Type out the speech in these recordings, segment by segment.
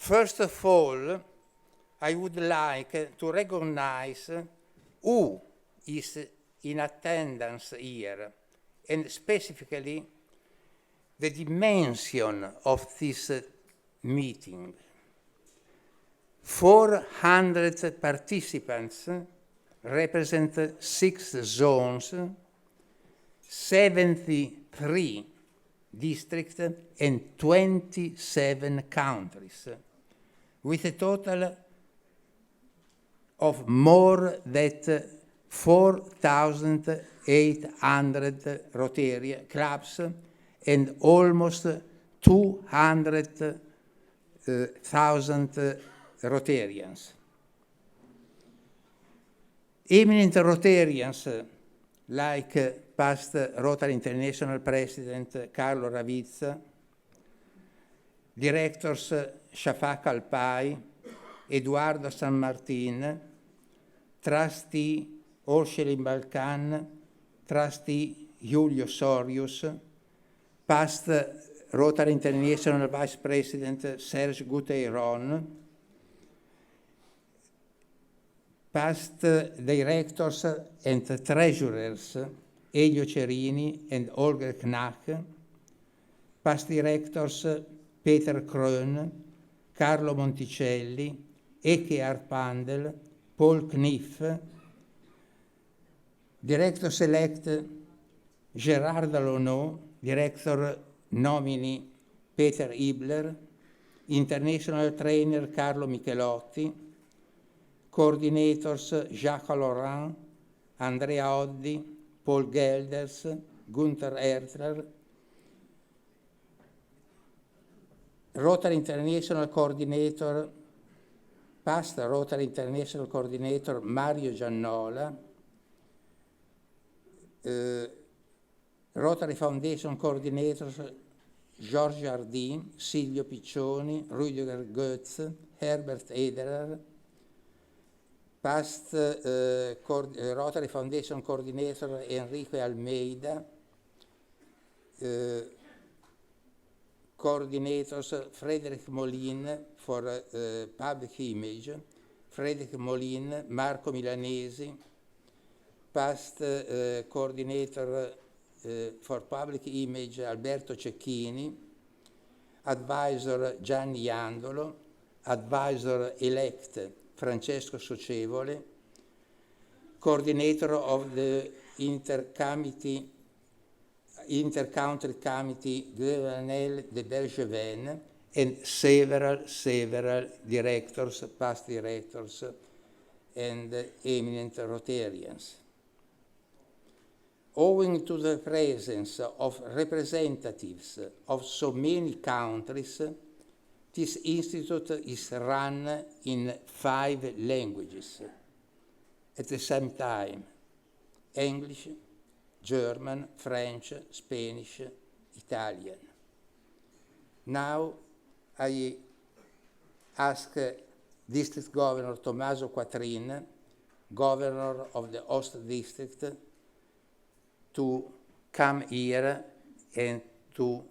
First of all, I would like to recognize who is in attendance here, and specifically the dimension of this meeting. 400 participants represent 6 zones, 73 districts, and 27 countries, with a total of more than 4,800 Rotary clubs and almost 200,000 Rotarians. Eminent Rotarians like past Rotary International President Carlo Ravizza, directors Shafak Alpai, Eduardo San Martin, trustee Orselin Balkan, trustee Julio Sorius, past Rotary International Vice President Serge Guteyron, past directors and treasurers Elio Cerini and Holger Knack, past directors Peter Krohn, Carlo Monticelli, Eke Arpandel, Paul Kniff, director-select Gérard Dallonneau, director nominee Peter Ibler, international trainer Carlo Michelotti, coordinators Jacques Laurent, Andrea Oddi, Paul Gelders, Gunther Ertler, Rotary International Coordinator, past Rotary International Coordinator Mario Giannola, Rotary Foundation Coordinators George Jardin, Silvio Piccioni, Rüdiger Goetz, Herbert Ederer, past Rotary Foundation Coordinator Enrique Almeida, coordinators Frederick Molin for public image, Frederick Molin, Marco Milanesi, past coordinator for public image Alberto Cecchini, advisor Gianni Iandolo, advisor elect Francesco Socievole, coordinator of the Inter-Country Committee Gouvernement de Bergevin, and several directors, past directors, and eminent Rotarians. Owing to the presence of representatives of so many countries, this institute is run in 5 languages at the same time: English, German, French, Spanish, Italian. Now I ask District Governor Tommaso Quattrin, Governor of the Host District, to come here and to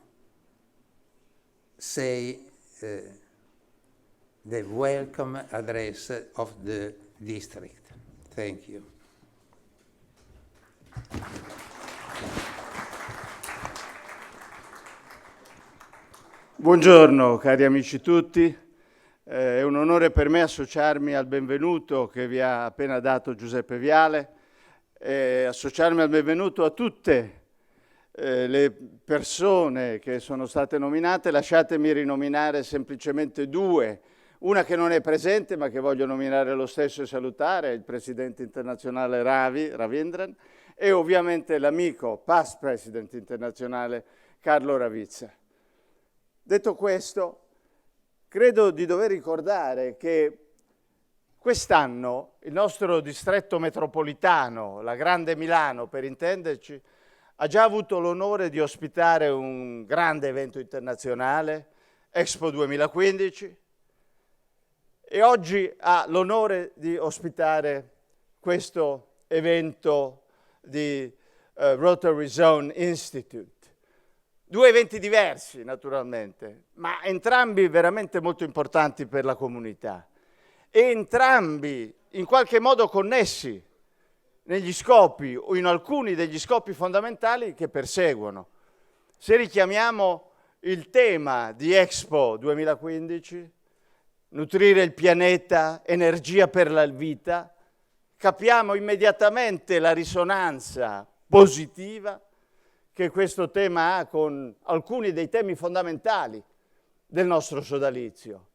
say the welcome address of the district. Thank you. Buongiorno cari amici tutti, è un onore per me associarmi al benvenuto che vi ha appena dato Giuseppe Viale e associarmi al benvenuto a tutte le persone che sono state nominate. Lasciatemi rinominare semplicemente 2, una che non è presente ma che voglio nominare lo stesso e salutare, il Presidente internazionale Ravindran, e ovviamente l'amico past President internazionale Carlo Ravizza. Detto questo, credo di dover ricordare che quest'anno il nostro distretto metropolitano, la Grande Milano per intenderci, ha già avuto l'onore di ospitare un grande evento internazionale, Expo 2015, e oggi ha l'onore di ospitare questo evento di Rotary Zone Institute. Due eventi diversi, naturalmente, ma entrambi veramente molto importanti per la comunità e entrambi in qualche modo connessi negli scopi o in alcuni degli scopi fondamentali che perseguono. Se richiamiamo il tema di Expo 2015, nutrire il pianeta, energia per la vita, capiamo immediatamente la risonanza positiva che questo tema ha con alcuni dei temi fondamentali del nostro sodalizio.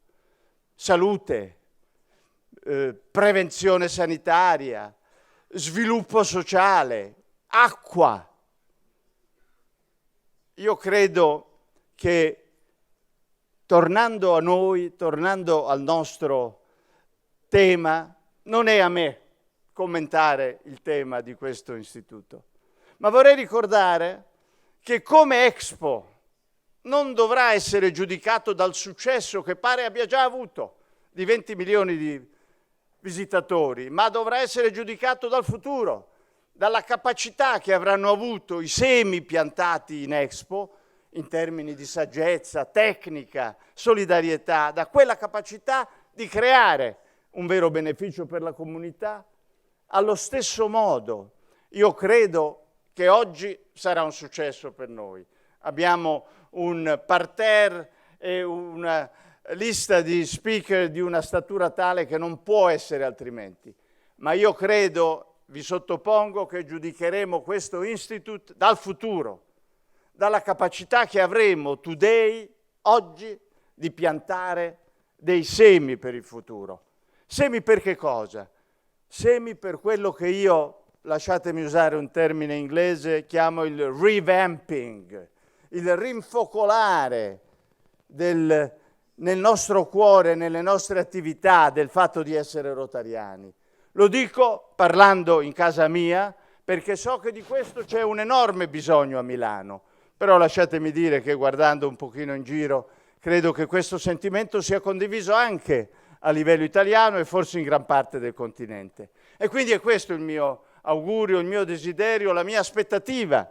Salute, prevenzione sanitaria, sviluppo sociale, acqua. Io credo che tornando a noi, tornando al nostro tema, non è a me commentare il tema di questo istituto, ma vorrei ricordare che come Expo non dovrà essere giudicato dal successo che pare abbia già avuto di 20 milioni di visitatori, ma dovrà essere giudicato dal futuro, dalla capacità che avranno avuto i semi piantati in Expo, in termini di saggezza, tecnica, solidarietà, da quella capacità di creare un vero beneficio per la comunità. Allo stesso modo, io credo che oggi sarà un successo per noi. Abbiamo un parterre e una lista di speaker di una statura tale che non può essere altrimenti. Ma io credo, vi sottopongo, che giudicheremo questo Institute dal futuro, dalla capacità che avremo today, oggi, di piantare dei semi per il futuro. Semi per che cosa? Semi per quello che io, lasciatemi usare un termine inglese, chiamo il revamping, il rinfocolare nel nostro cuore, nelle nostre attività, del fatto di essere rotariani. Lo dico parlando in casa mia, perché so che di questo c'è un enorme bisogno a Milano. Però lasciatemi dire che guardando un pochino in giro, credo che questo sentimento sia condiviso anche a livello italiano e forse in gran parte del continente. E quindi è questo il mio augurio, il mio desiderio, la mia aspettativa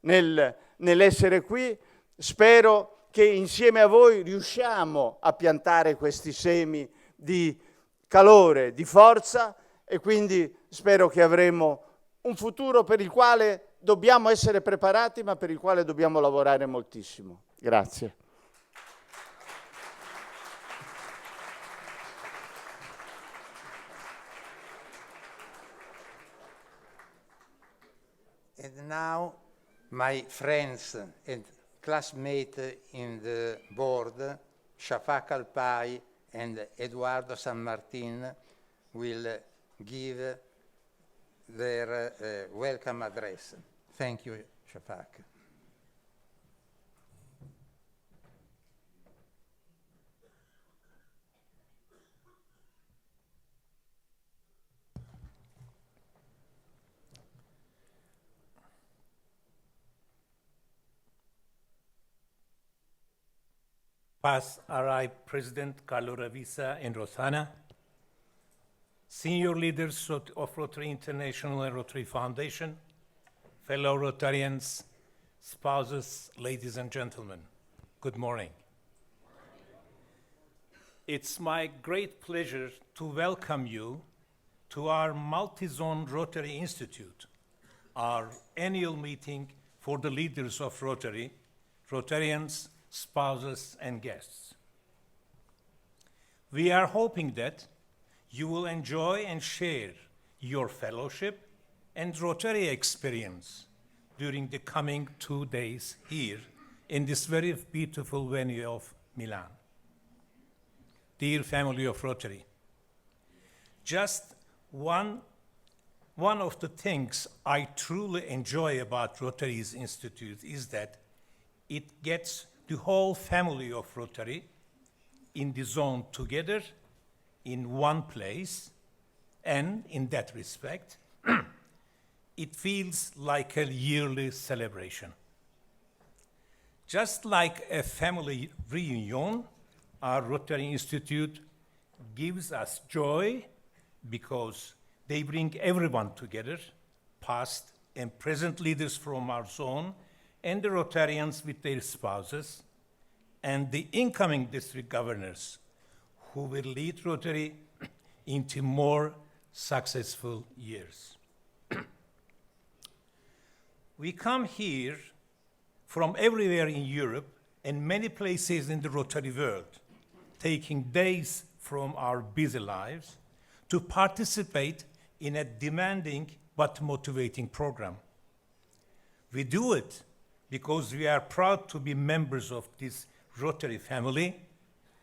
nell'essere qui. Spero che insieme a voi riusciamo a piantare questi semi di calore, di forza, e quindi spero che avremo un futuro per il quale dobbiamo essere preparati, ma per il quale dobbiamo lavorare moltissimo. Grazie. And now, my friends and classmates in the board, Shafak Alpai and Eduardo San Martin, will give their welcome address. Thank you, Shafak. Past RI President Carlo Ravisa and Rosana, senior leaders of Rotary International and Rotary Foundation, fellow Rotarians, spouses, ladies and gentlemen, good morning. It's my great pleasure to welcome you to our multi-zone Rotary Institute, our annual meeting for the leaders of Rotary, Rotarians, spouses, and guests. We are hoping that you will enjoy and share your fellowship and Rotary experience during the coming 2 days here in this very beautiful venue of Milan. Dear family of Rotary, just one of the things I truly enjoy about Rotary's Institute is that it gets the whole family of Rotary in the zone together in one place, and in that respect, it feels like a yearly celebration. Just like a family reunion, our Rotary Institute gives us joy because they bring everyone together, past and present leaders from our zone, and the Rotarians with their spouses, and the incoming district governors who will lead Rotary into more successful years. We come here from everywhere in Europe and many places in the Rotary world, taking days from our busy lives to participate in a demanding but motivating program. We do it because we are proud to be members of this Rotary family,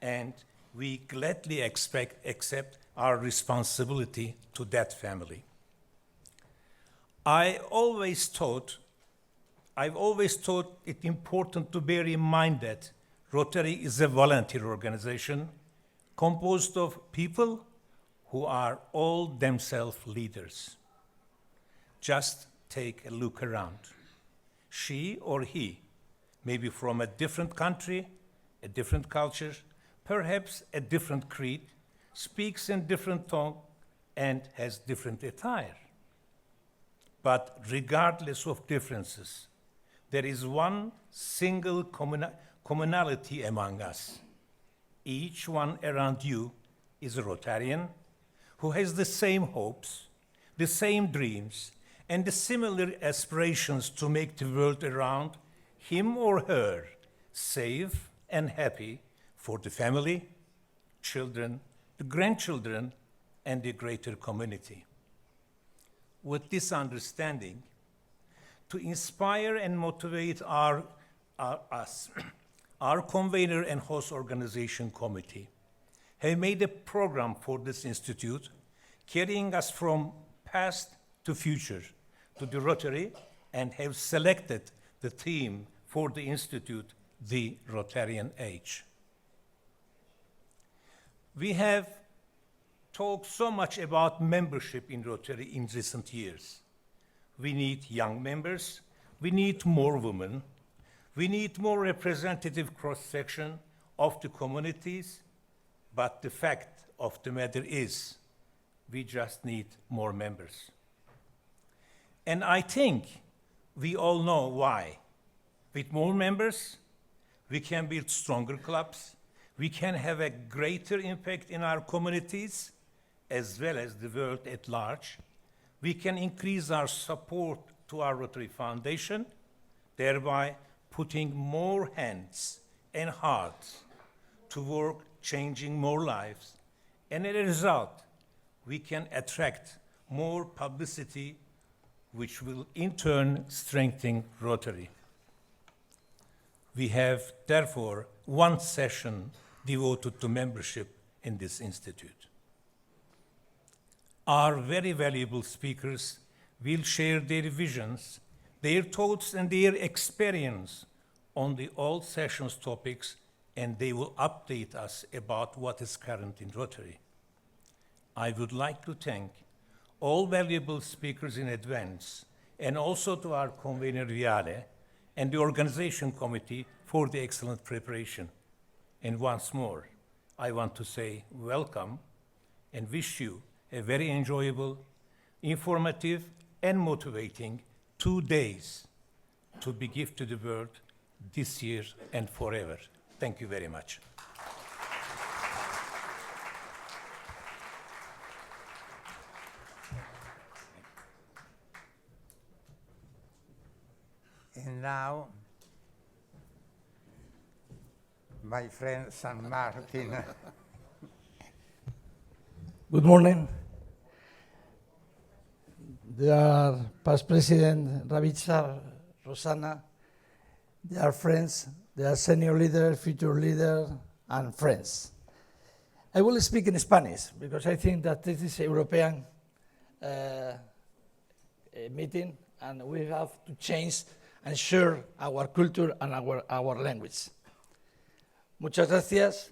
and we gladly accept our responsibility to that family. I've always thought it important to bear in mind that Rotary is a volunteer organization composed of people who are all themselves leaders. Just take a look around. She or he may be from a different country, a different culture, perhaps a different creed, speaks in different tongue, and has different attire. But regardless of differences, there is one single commonality among us. Each one around you is a Rotarian who has the same hopes, the same dreams, and the similar aspirations to make the world around him or her safe and happy for the family, children, the grandchildren, and the greater community. With this understanding, to inspire and motivate us, our convener and host organization committee have made a program for this institute, carrying us from past to future to the Rotary, and have selected the theme for the institute, the Rotarian Age. We have talked so much about membership in Rotary in recent years. We need young members, we need more women, we need more representative cross-section of the communities, but the fact of the matter is, we just need more members. And I think we all know why. With more members, we can build stronger clubs, we can have a greater impact in our communities, as well as the world at large. We can increase our support to our Rotary Foundation, thereby putting more hands and hearts to work changing more lives. And as a result, we can attract more publicity, which will in turn strengthen Rotary. We have, therefore, one session devoted to membership in this institute. Our very valuable speakers will share their visions, their thoughts, and their experience on the all sessions topics, and they will update us about what is current in Rotary. I would like to thank all valuable speakers in advance, and also to our convener Viale and the organization committee for the excellent preparation. And once more, I want to say welcome and wish you a very enjoyable, informative, and motivating 2 days to be given to the world this year and forever. Thank you very much. And now, my friend San Martin. Good morning. Dear past President Ravitsa, Rosanna, dear friends, dear senior leader, future leader, and friends. I will speak in Spanish because I think that this is a European meeting, and we have to change and share our culture and our language. Muchas gracias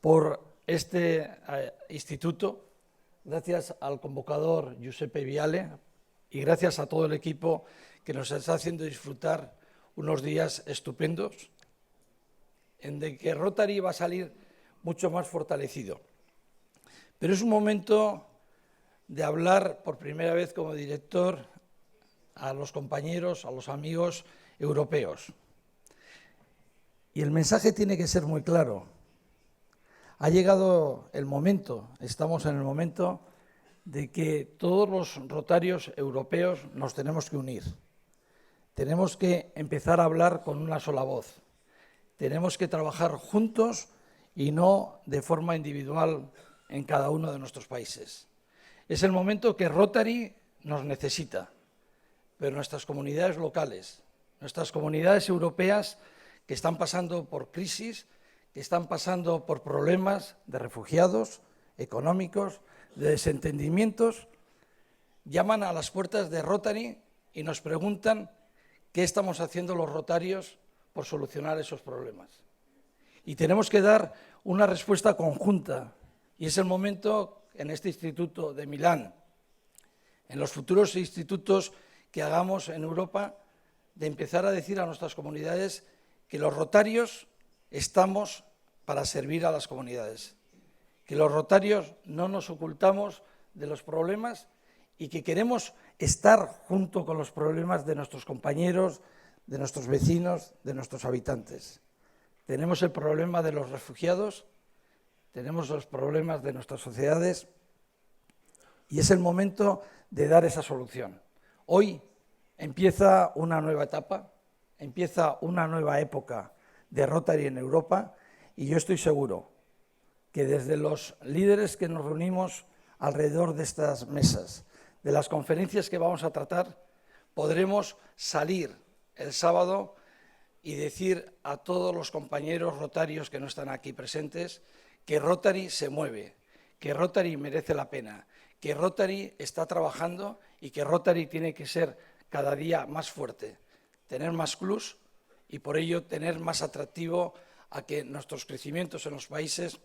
por este instituto, gracias al convocador Giuseppe Viale y gracias a todo el equipo que nos está haciendo disfrutar unos días estupendos, en de que Rotary va a salir mucho más fortalecido. Pero es un momento de hablar por primera vez como director a los compañeros, a los amigos europeos. Y el mensaje tiene que ser muy claro. Ha llegado el momento, estamos en el momento de que todos los rotarios europeos nos tenemos que unir. Tenemos que empezar a hablar con una sola voz. Tenemos que trabajar juntos y no de forma individual en cada uno de nuestros países. Es el momento que Rotary nos necesita, pero nuestras comunidades locales, nuestras comunidades europeas que están pasando por crisis, que están pasando por problemas de refugiados, económicos, de desentendimientos, llaman a las puertas de Rotary y nos preguntan qué estamos haciendo los rotarios por solucionar esos problemas. Y tenemos que dar una respuesta conjunta, y es el momento en este instituto de Milán, en los futuros institutos que hagamos en Europa, de empezar a decir a nuestras comunidades que los rotarios estamos para servir a las comunidades, que los rotarios no nos ocultamos de los problemas y que queremos estar junto con los problemas de nuestros compañeros, de nuestros vecinos, de nuestros habitantes. Tenemos el problema de los refugiados, tenemos los problemas de nuestras sociedades y es el momento de dar esa solución. Hoy empieza una nueva etapa, empieza una nueva época de Rotary en Europa y yo estoy seguro que desde los líderes que nos reunimos alrededor de estas mesas, de las conferencias que vamos a tratar, podremos salir el sábado y decir a todos los compañeros rotarios que no están aquí presentes que Rotary se mueve, que Rotary merece la pena, que Rotary está trabajando y que Rotary tiene que ser cada día más fuerte, tener más clubs y por ello tener más atractivo a que nuestros crecimientos en los países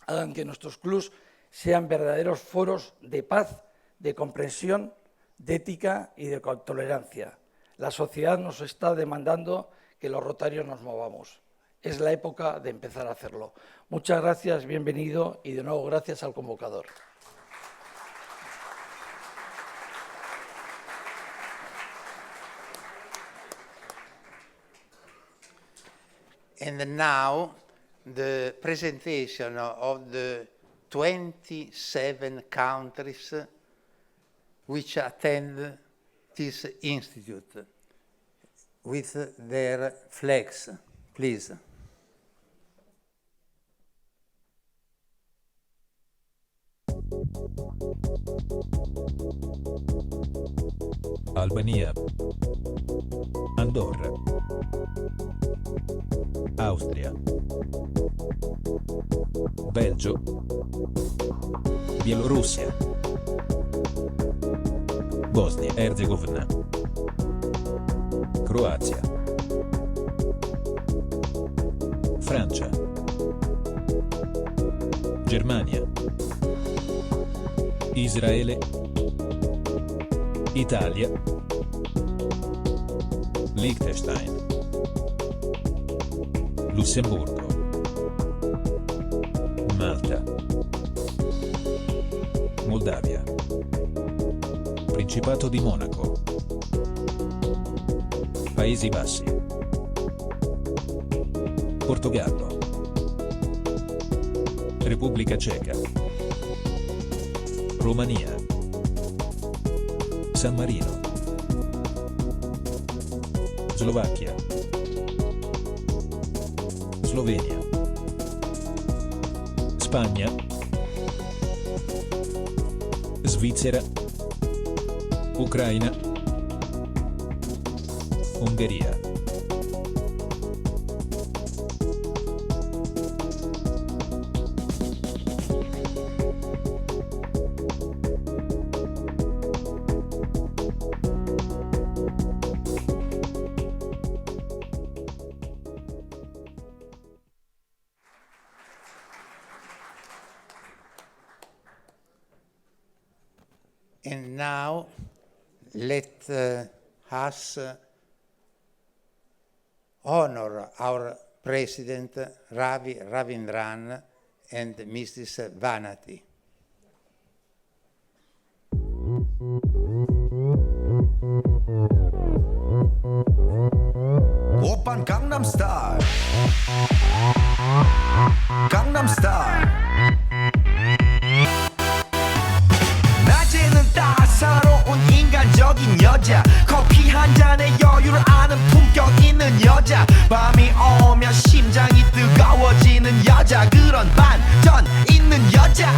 hagan que nuestros clubs sean verdaderos foros de paz, de comprensión, de ética y de tolerancia. La sociedad nos está demandando que los rotarios nos movamos. Es la época de empezar a hacerlo. Muchas gracias, bienvenido y de nuevo gracias al convocador. And now the presentation of the 27 countries which attend this institute with their flags, please. Albania, Andorra, Austria, Belgio, Bielorussia, Bosnia-Herzegovina, Croazia, Francia, Germania, Israele, Italia, Liechtenstein, Lussemburgo, Malta, Moldavia, Principato di Monaco, Paesi Bassi, Portogallo, Repubblica Ceca, Romania, San Marino, Slovacchia, Slovenia, Spagna, Svizzera, Ucraina, Ungheria. And now let us honor our President Ravi Ravindran and Mrs. Vanati. Style. Gangnam Style. 낮에는 따사로운 인간적인 여자 커피 한 잔에 여유를 아는 품격 있는 여자 밤이 오면 심장이 뜨거워지는 여자 그런 반전 있는 여자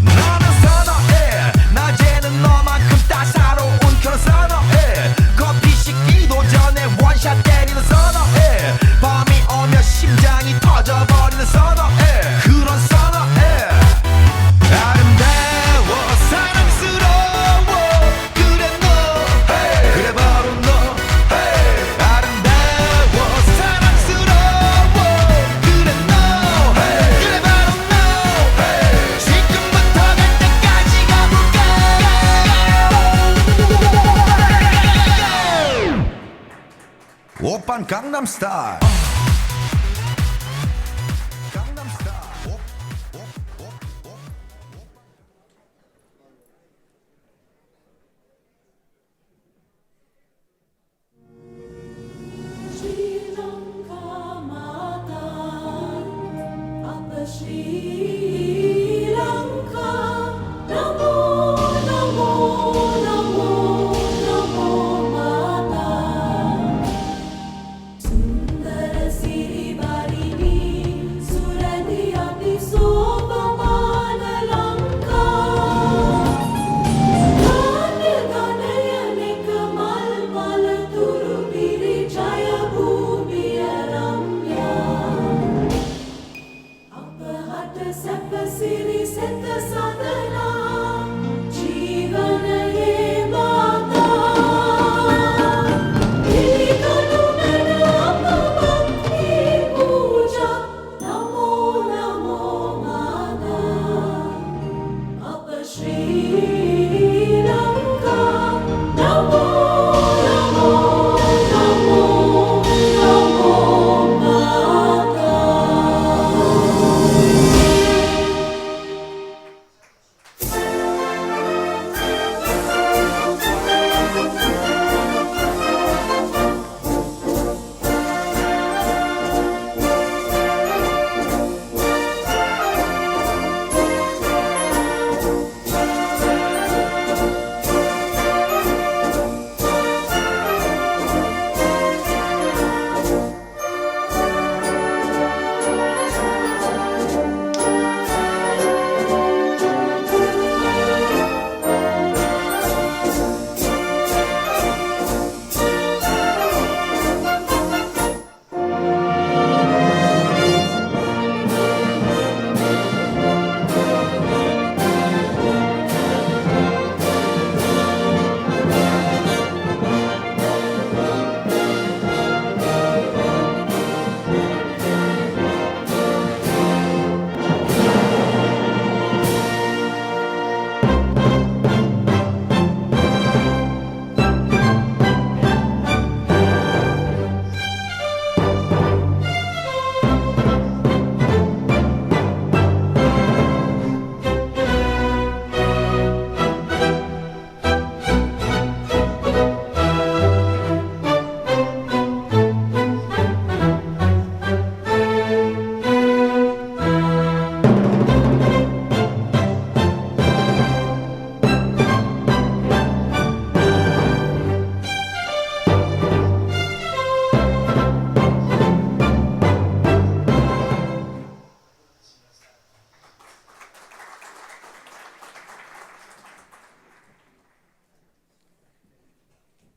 너는 선호해 낮에는 너만큼 따사로운 그런 선호해 커피 식기도 전에 원샷 때리는 선호해 밤이 오면 심장이 터져버리는 선호해 그런 선호해 아름다워 사랑스러워 그래 너 hey. 그래 바로 너 hey. 아름다워 사랑스러워 그래 너 hey. 그래 바로 너 hey. 지금부터 갈 때까지 가볼까 오빤 강남 스타일 강남 스타일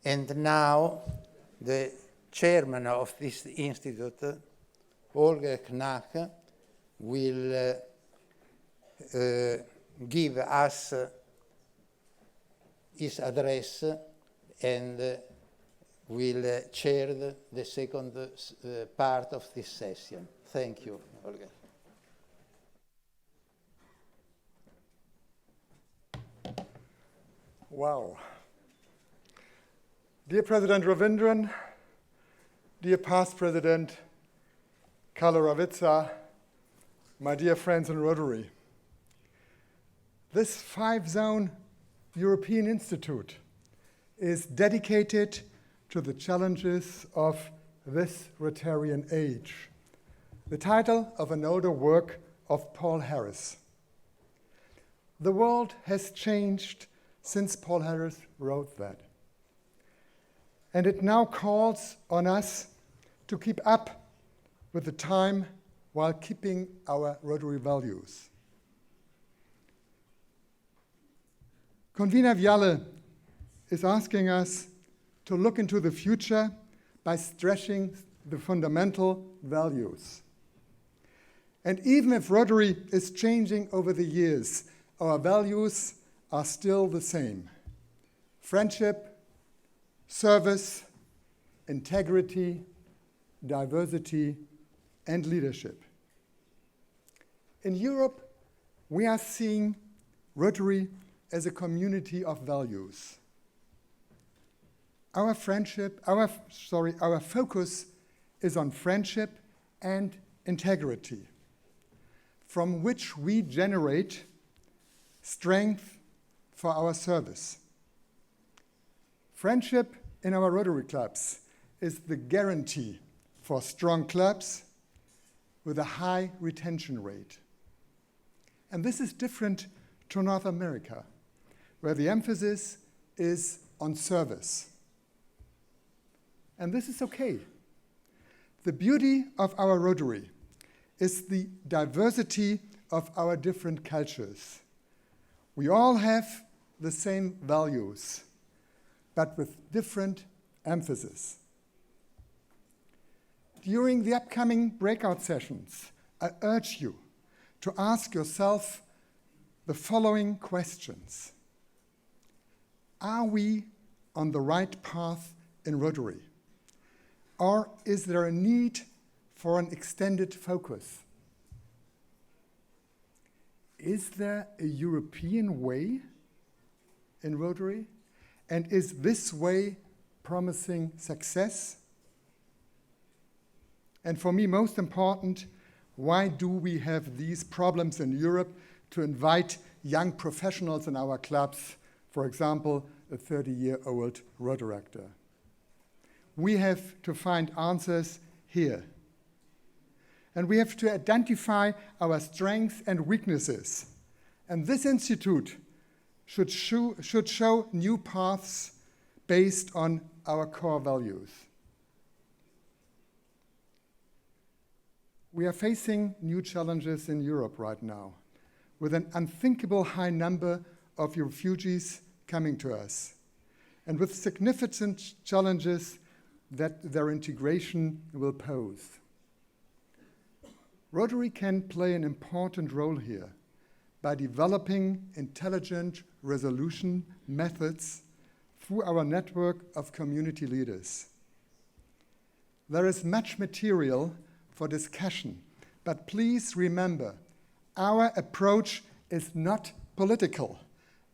And now the chairman of this institute, Holger Knack, will give us his address and will chair the second part of this session. Thank you, Holger. Wow. Dear President Ravindran, dear past President Kalaravitsa, my dear friends in Rotary, this 5-zone European Institute is dedicated to the challenges of this Rotarian age, the title of an older work of Paul Harris. The world has changed since Paul Harris wrote that. And it now calls on us to keep up with the time while keeping our Rotary values. Convener Vialle is asking us to look into the future by stressing the fundamental values. And even if Rotary is changing over the years, our values are still the same: friendship, service, integrity, diversity, and leadership. In Europe, we are seeing Rotary as a community of values. Our focus is on friendship and integrity, from which we generate strength for our service. Friendship in our Rotary clubs is the guarantee for strong clubs with a high retention rate. And this is different to North America, where the emphasis is on service. And this is okay. The beauty of our Rotary is the diversity of our different cultures. We all have the same values, but with different emphasis. During the upcoming breakout sessions, I urge you to ask yourself the following questions. Are we on the right path in Rotary? Or is there a need for an extended focus? Is there a European way in Rotary? And is this way promising success? And for me, most important, why do we have these problems in Europe to invite young professionals in our clubs, for example, a 30-year-old Rotaractor? We have to find answers here. And we have to identify our strengths and weaknesses. And this institute should show new paths based on our core values. We are facing new challenges in Europe right now, with an unthinkable high number of refugees coming to us, and with significant challenges that their integration will pose. Rotary can play an important role here by developing intelligent resolution methods through our network of community leaders. There is much material for discussion, but please remember, our approach is not political.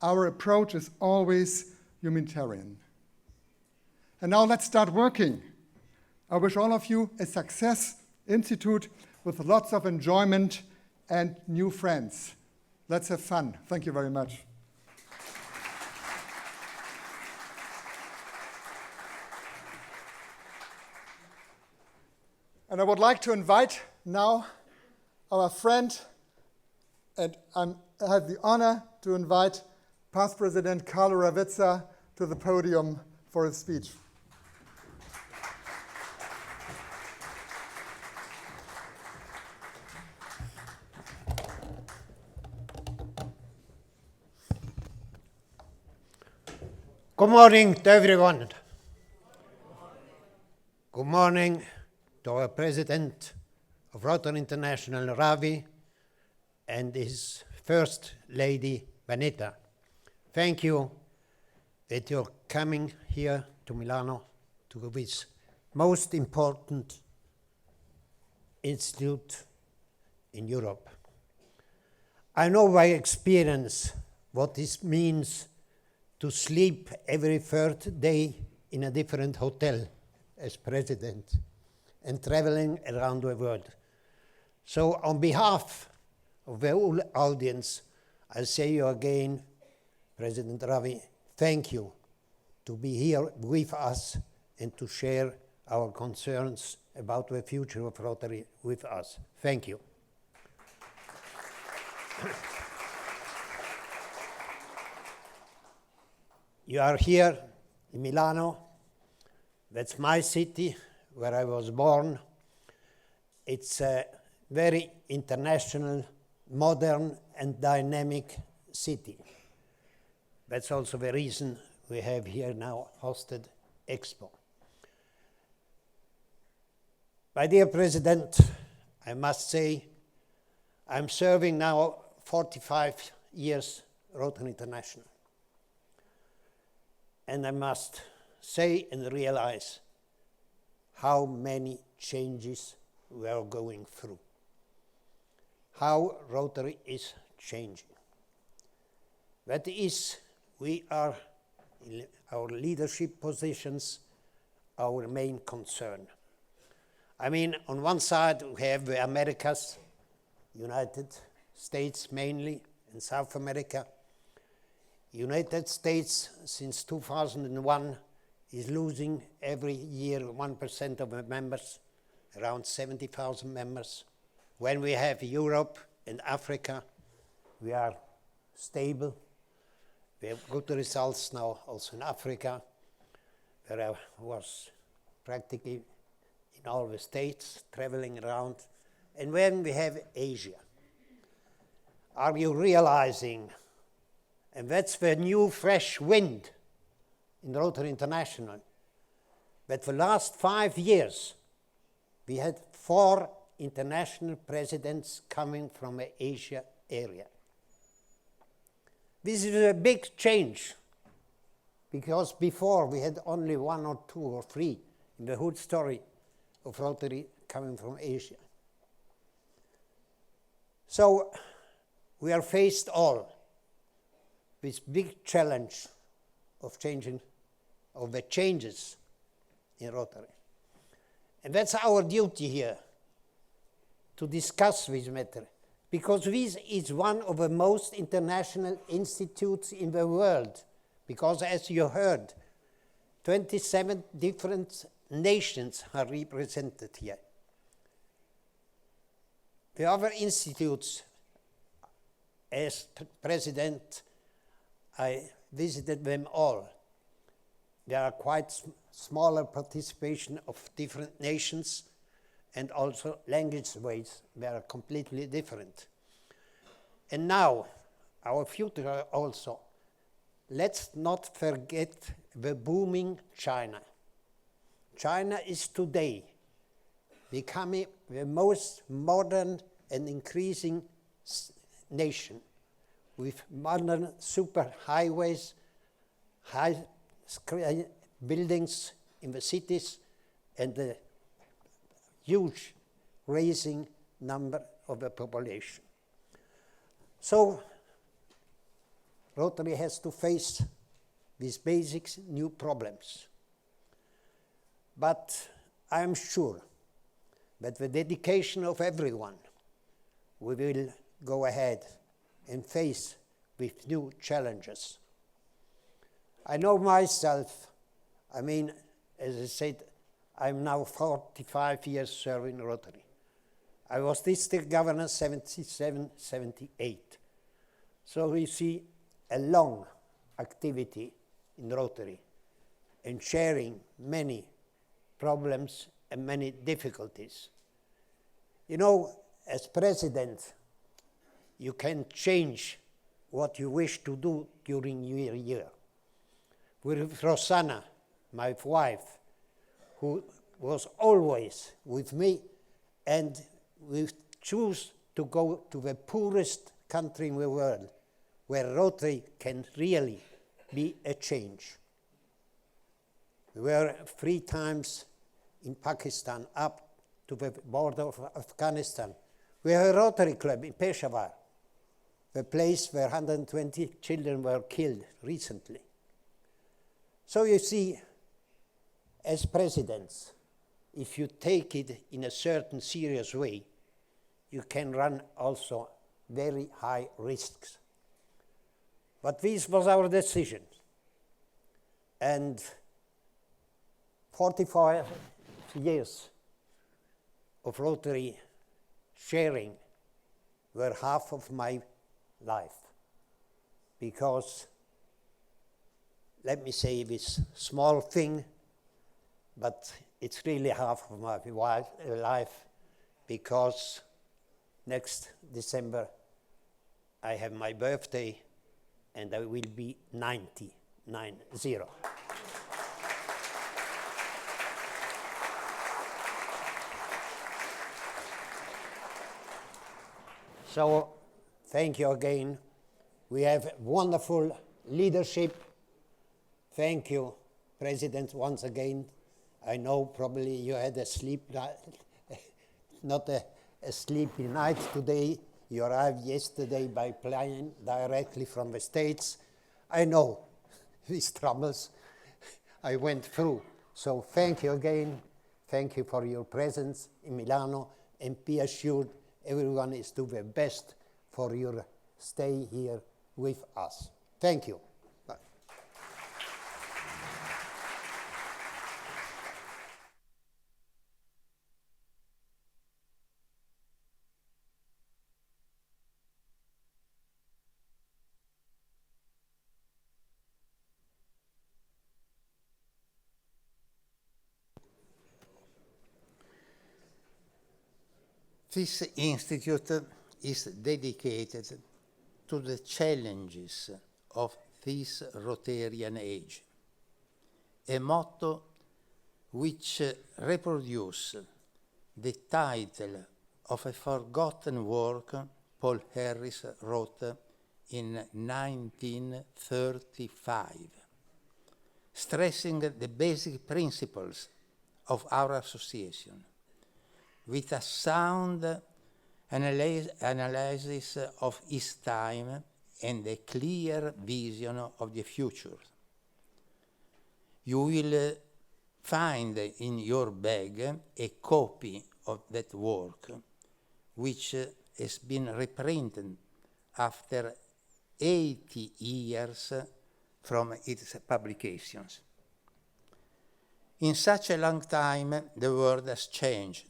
Our approach is always humanitarian. And now let's start working. I wish all of you a success institute with lots of enjoyment and new friends. Let's have fun. Thank you very much. And I would like to invite now our friend, and I have the honor to invite Past President Carlo Ravizza to the podium for his speech. Good morning to everyone. Good morning to our President of Rotary International, Ravi, and his First Lady, Vanetta. Thank you that you're coming here to Milano to this most important institute in Europe. I know by experience what this means to sleep every third day in a different hotel as president and traveling around the world. So on behalf of the whole audience, I'll say you again, President Ravi, thank you to be here with us and to share our concerns about the future of Rotary with us. Thank you. You are here in Milano. That's my city, where I was born. It's a very international, modern, and dynamic city. That's also the reason we have here now hosted Expo. My dear President, I must say, I'm serving now 45 years Rotary International. And I must say and realize how many changes we are going through, how Rotary is changing. That is, we are in our leadership positions, our main concern. I mean, on one side we have the Americas, United States mainly, and South America. United States, since 2001, is losing every year 1% of the members, around 70,000 members. When we have Europe and Africa, we are stable. We have good results now also in Africa, where I was practically in all the states, traveling around. And when we have Asia, are you realizing, and that's the new fresh wind in Rotary International, that the last 5 years we had 4 international presidents coming from the Asia area. This is a big change, because before we had only 1 or 2 or 3 in the whole story of Rotary coming from Asia. So we are faced all with big challenge of changing, of the changes in Rotary. And that's our duty here, to discuss this matter, because this is one of the most international institutes in the world, because as you heard, 27 different nations are represented here. The other institutes, as president, I visited them all. There are quite smaller participation of different nations, and also language ways were completely different. And now, our future also. Let's not forget the booming China. China is today becoming the most modern and increasing nation, with modern super highways, high buildings in the cities, and the huge rising number of the population. So Rotary has to face these basic new problems. But I am sure that the dedication of everyone, we will go ahead and face with new challenges. I know myself, I mean, as I said, I'm now 45 years serving Rotary. I was district governor 77, 78. So we see a long activity in Rotary and sharing many problems and many difficulties. You know, as president, you can change what you wish to do during your year. With Rosanna, my wife, who was always with me, and we choose to go to the poorest country in the world, where Rotary can really be a change. We were 3 times in Pakistan, up to the border of Afghanistan. We have a Rotary club in Peshawar, the place where 120 children were killed recently. So you see, as presidents, if you take it in a certain serious way, you can run also very high risks. But this was our decision. And 45 years of Rotary sharing were half of my life, because, let me say this small thing, but it's really half of my life, because next December I have my birthday and I will be 90. So, thank you again. We have wonderful leadership. Thank you, President, once again. I know probably you had not a sleepy night today. You arrived yesterday by plane directly from the States. I know these troubles I went through. So thank you again. Thank you for your presence in Milano, and be assured everyone is doing their best for your stay here with us. Thank you. Bye. This institute is dedicated to the challenges of this Rotarian age, a motto which reproduces the title of a forgotten work Paul Harris wrote in 1935, stressing the basic principles of our association, with a sound analysis of his time and a clear vision of the future. You will find in your bag a copy of that work, which has been reprinted after 80 years from its publications. In such a long time, the world has changed,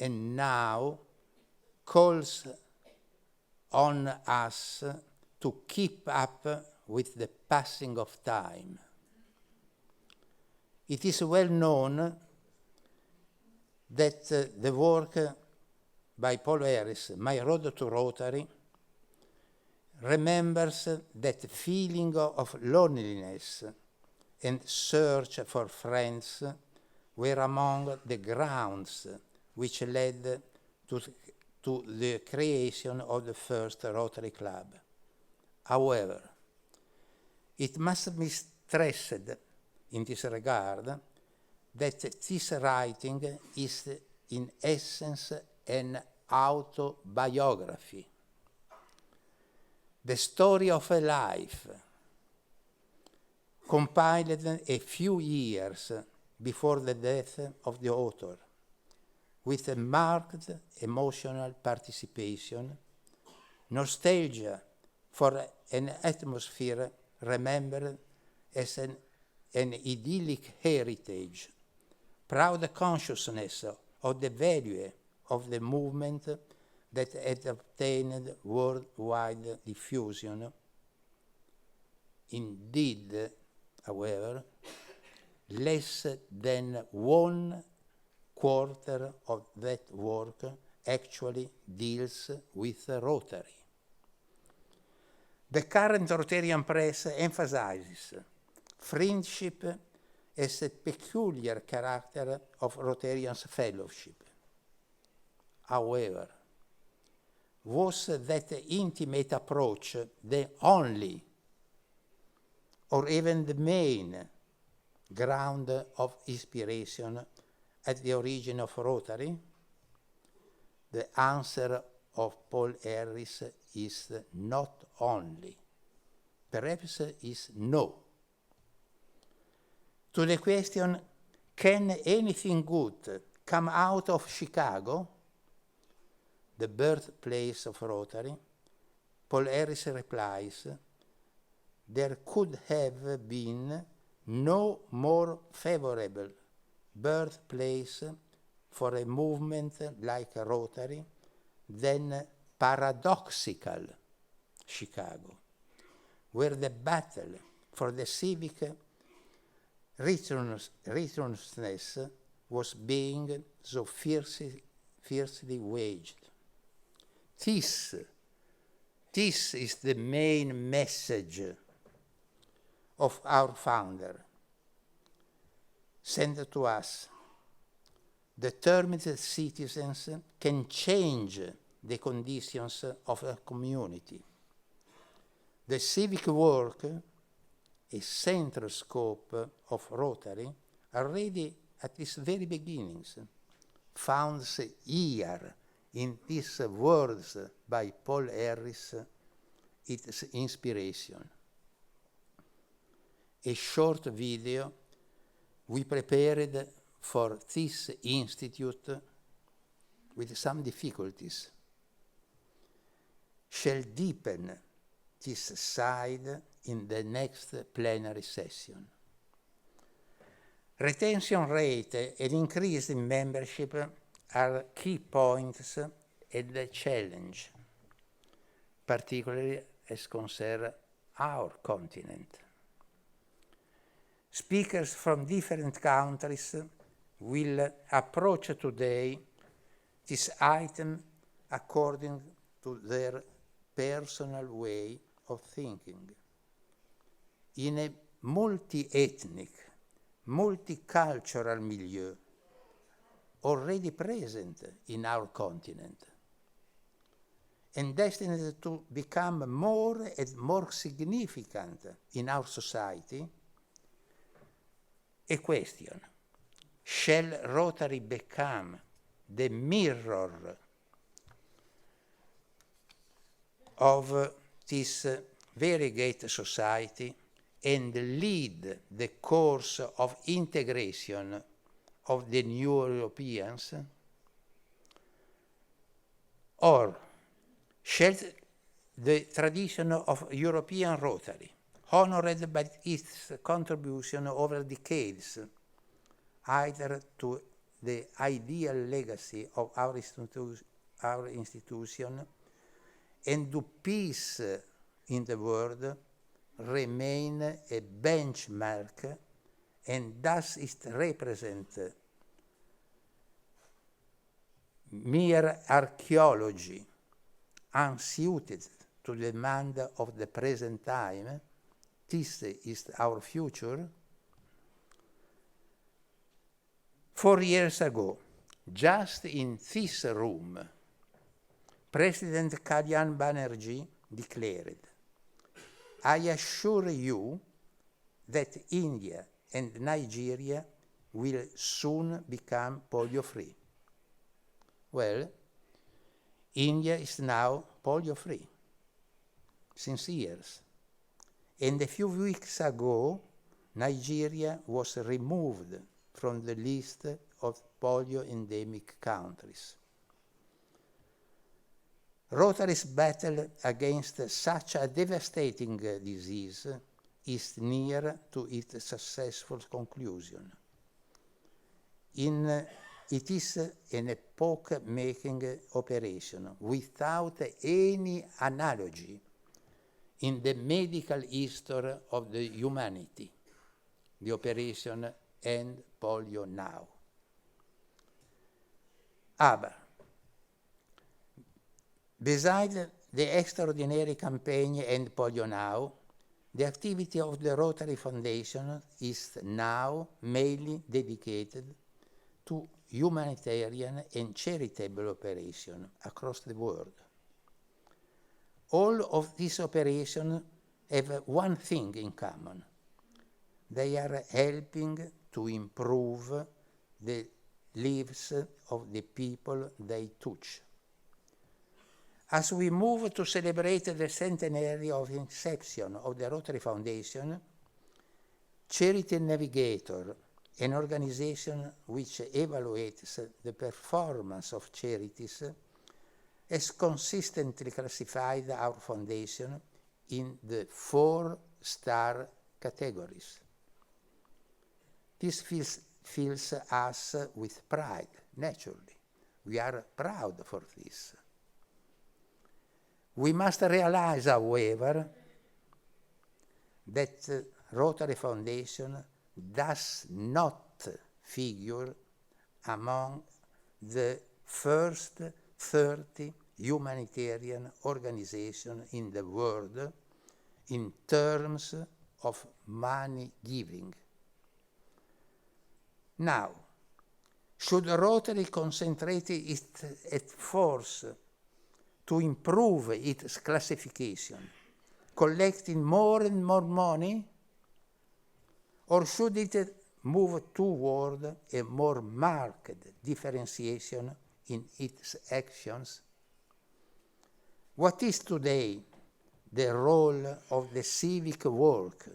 and now calls on us to keep up with the passing of time. It is well known that the work by Paul Harris, My Road to Rotary, remembers that feeling of loneliness and search for friends were among the grounds which led to the creation of the first Rotary Club. However, it must be stressed in this regard that this writing is in essence an autobiography, the story of a life, compiled a few years before the death of the author, with a marked emotional participation, nostalgia for an atmosphere remembered as an idyllic heritage, proud consciousness of the value of the movement that had obtained worldwide diffusion. Indeed, however, less than 1/4 of that work actually deals with Rotary. The current Rotarian press emphasizes friendship as a peculiar character of Rotarians' fellowship. However, was that intimate approach the only or even the main ground of inspiration at the origin of Rotary? The answer of Paul Harris is not only, perhaps is no. To the question, can anything good come out of Chicago, the birthplace of Rotary, Paul Harris replies, there could have been no more favorable birthplace for a movement like Rotary than paradoxical Chicago, where the battle for the civic righteousness was being so fiercely waged. This is the main message of our founder, sent to us. Determined citizens can change the conditions of a community. The civic work, a central scope of Rotary, already at its very beginnings, founds here in these words by Paul Harris its inspiration. A short video we prepared for this institute with some difficulties shall deepen this side in the next plenary session. Retention rate and increase in membership are key points and a challenge, particularly as concerns our continent. Speakers from different countries will approach today this item according to their personal way of thinking. In a multi-ethnic, multicultural milieu already present in our continent and destined to become more and more significant in our society, a question: shall Rotary become the mirror of this variegate society and lead the course of integration of the new Europeans? Or shall the tradition of European Rotary, honored by its contribution over decades, either to the ideal legacy of our institution and to peace in the world, remain a benchmark, and thus it represents mere archaeology unsuited to the demand of the present time? This is our future. 4 years ago, just in this room, President Kalyan Banerjee declared, "I assure you that India and Nigeria will soon become polio-free." Well, India is now polio-free since years. And a few weeks ago, Nigeria was removed from the list of polio-endemic countries. Rotary's battle against such a devastating disease is near to its successful conclusion. It is an epoch-making operation without any analogy in the medical history of the humanity, the operation End Polio Now. Aber, beside the extraordinary campaign End Polio Now, the activity of the Rotary Foundation is now mainly dedicated to humanitarian and charitable operations across the world. All of these operations have one thing in common. They are helping to improve the lives of the people they touch. As we move to celebrate the centenary of inception of the Rotary Foundation, Charity Navigator, an organization which evaluates the performance of charities, has consistently classified our foundation in the 4-star categories. This feels fills us with pride, naturally. We are proud for this. We must realize, however, that Rotary Foundation does not figure among the first 30 humanitarian organizations in the world in terms of money giving. Now, should Rotary concentrate its efforts to improve its classification, collecting more and more money, or should it move toward a more marked differentiation in its actions? What is today the role of the civic work,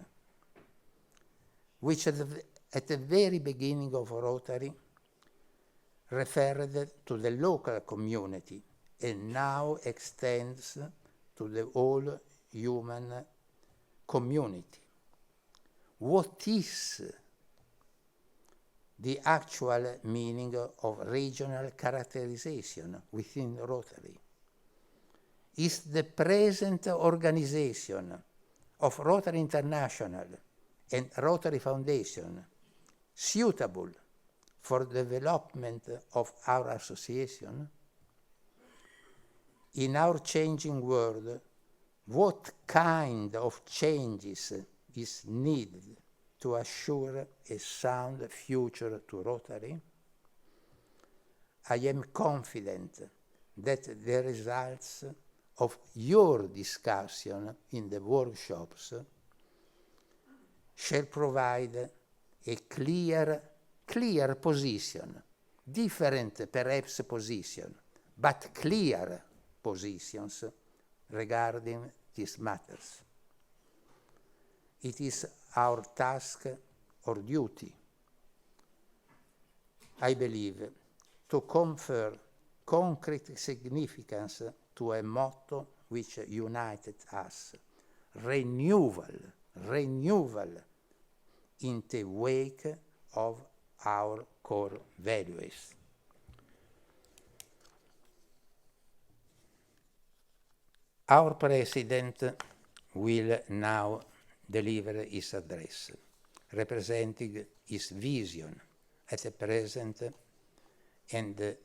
which at the very beginning of Rotary referred to the local community and now extends to the whole human community? What is the actual meaning of regional characterization within Rotary? Is the present organization of Rotary International and Rotary Foundation suitable for the development of our association? In our changing world, what kind of changes is needed to assure a sound future to Rotary? I am confident that the results of your discussion in the workshops shall provide a clear position, different perhaps position, but clear positions regarding these matters. It is our task or duty, I believe, to confer concrete significance to a motto which united us: renewal in the wake of our core values. Our President will now deliver his address, representing his vision at the present and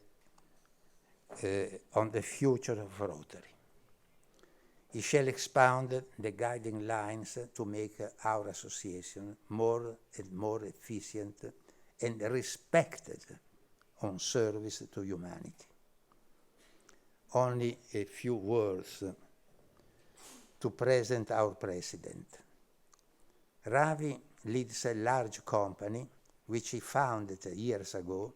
on the future of Rotary. He shall expound the guiding lines to make our association more and more efficient and respected on service to humanity. Only a few words to present our president. Ravi leads a large company which he founded years ago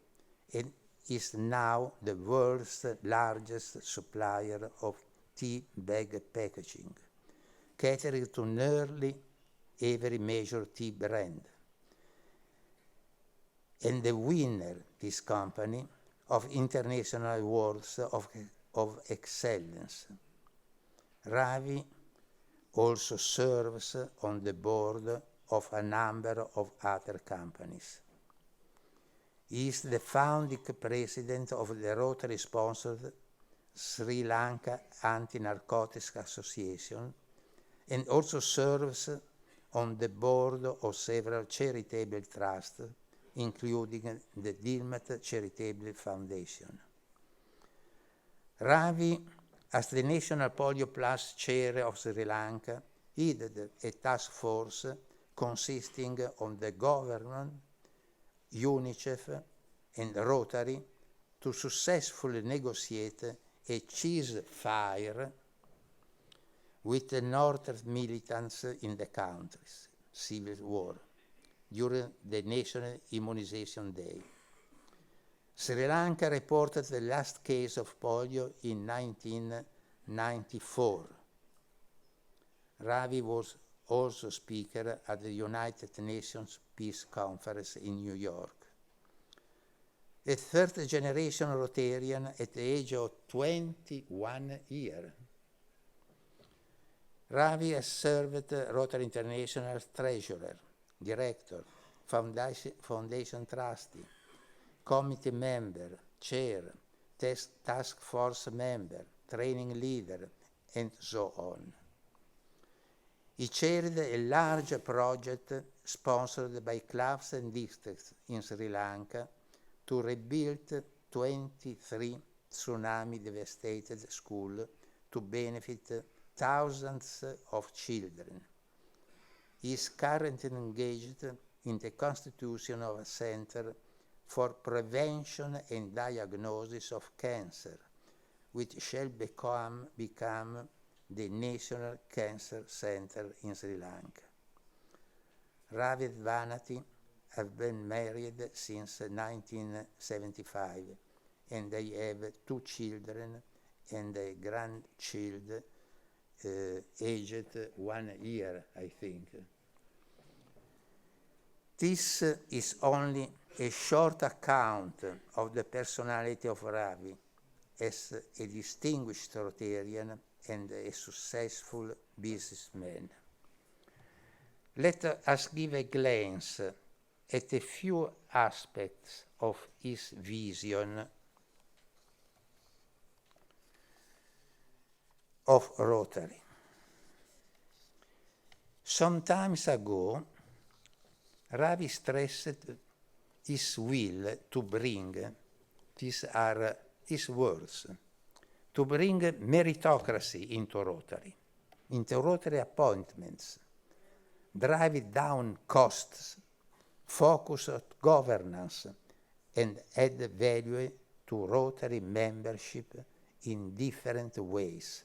and is now the world's largest supplier of tea bag packaging, catering to nearly every major tea brand. And the winner, this company, of international awards of excellence. Ravi also serves on the board of a number of other companies. He is the founding president of the Rotary-sponsored Sri Lanka Anti-Narcotics Association and also serves on the board of several charitable trusts, including the Dilmat Charitable Foundation. Ravi, as the National Polio Plus Chair of Sri Lanka, headed a task force consisting of the government, UNICEF, and Rotary to successfully negotiate a ceasefire with the northern militants in the country's civil war during the National Immunization Day. Sri Lanka reported the last case of polio in 1994. Ravi was also speaker at the United Nations Peace Conference in New York. A third-generation Rotarian at the age of 21 years. Ravi has served Rotary International treasurer, director, foundation trustee, committee member, chair, task force member, training leader, and so on. He chaired a large project sponsored by clubs and districts in Sri Lanka to rebuild 23 tsunami-devastated schools to benefit thousands of children. He is currently engaged in the constitution of a center for prevention and diagnosis of cancer, which shall become the National Cancer Center in Sri Lanka. Ravi and Vanati have been married since 1975, and they have 2 children and a grandchild aged 1 year, I think. This is only a short account of the personality of Ravi as a distinguished Rotarian and a successful businessman. Let us give a glance at a few aspects of his vision of Rotary. Some time ago, Ravi stressed his will to bring, these are his words, to bring meritocracy into Rotary appointments, drive down costs, focus on governance, and add value to Rotary membership in different ways.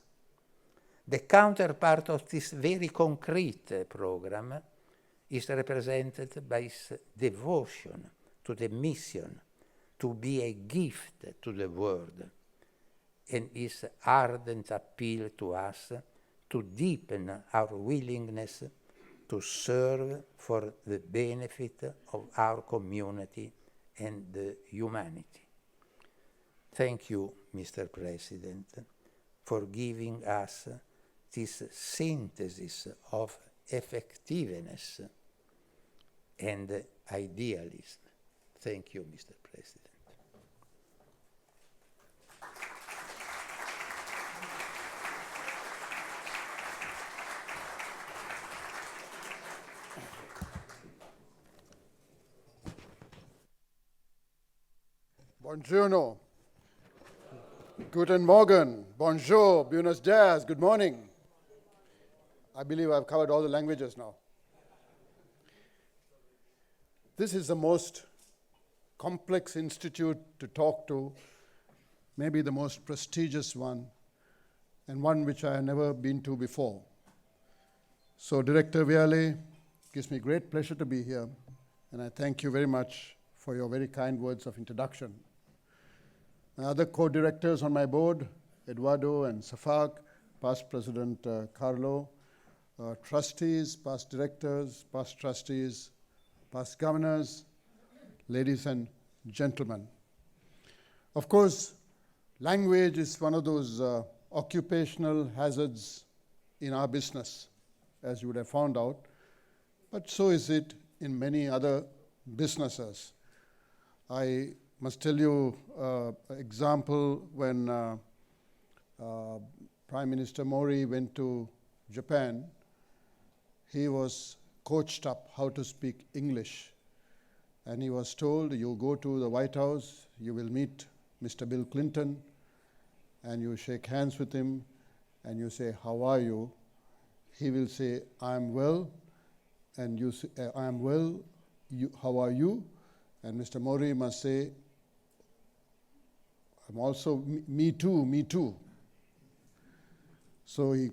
The counterpart of this very concrete program is represented by his devotion to the mission to be a gift to the world, and his ardent appeal to us to deepen our willingness to serve for the benefit of our community and the humanity. Thank you, Mr. President, for giving us this synthesis of effectiveness and idealism. Thank you, Mr. President. Buongiorno. Guten Morgen. Bonjour. Buenos dias. Good morning. I believe I've covered all the languages now. This is the most complex institute to talk to, maybe the most prestigious one, and one which I have never been to before. So, Director Viale, gives me great pleasure to be here, and I thank you very much for your very kind words of introduction. My other co-directors on my board, Eduardo and Safak, past President Carlo, trustees, past directors, past trustees, past governors, ladies and gentlemen. Of course, language is one of those occupational hazards in our business, as you would have found out, but so is it in many other businesses. I must tell you an example when Prime Minister Mori went to Japan. He was coached up how to speak English, and he was told, you go to the White House, you will meet Mr. Bill Clinton, and you shake hands with him, and you say, how are you? He will say, I am well, and you say, I am well, how are you? And Mr. Mori must say, I'm also, me too, me too. So he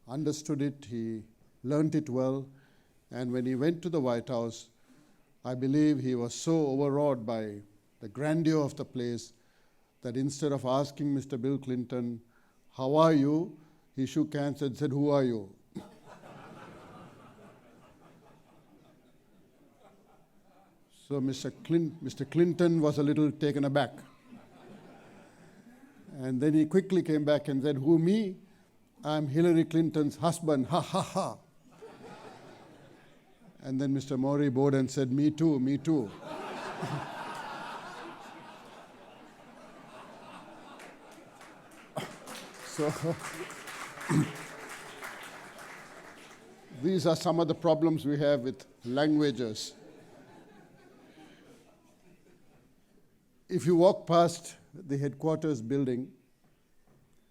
understood it, he learned it well, and when he went to the White House, I believe he was so overawed by the grandeur of the place that instead of asking Mr. Bill Clinton, how are you, he shook hands and said, who are you? So Mr. Clinton was a little taken aback. And then he quickly came back and said, who, me? I'm Hillary Clinton's husband, ha ha ha. And then Mr. Mori bowed and said, me too, me too. So these are some of the problems we have with languages. If you walk past the headquarters building,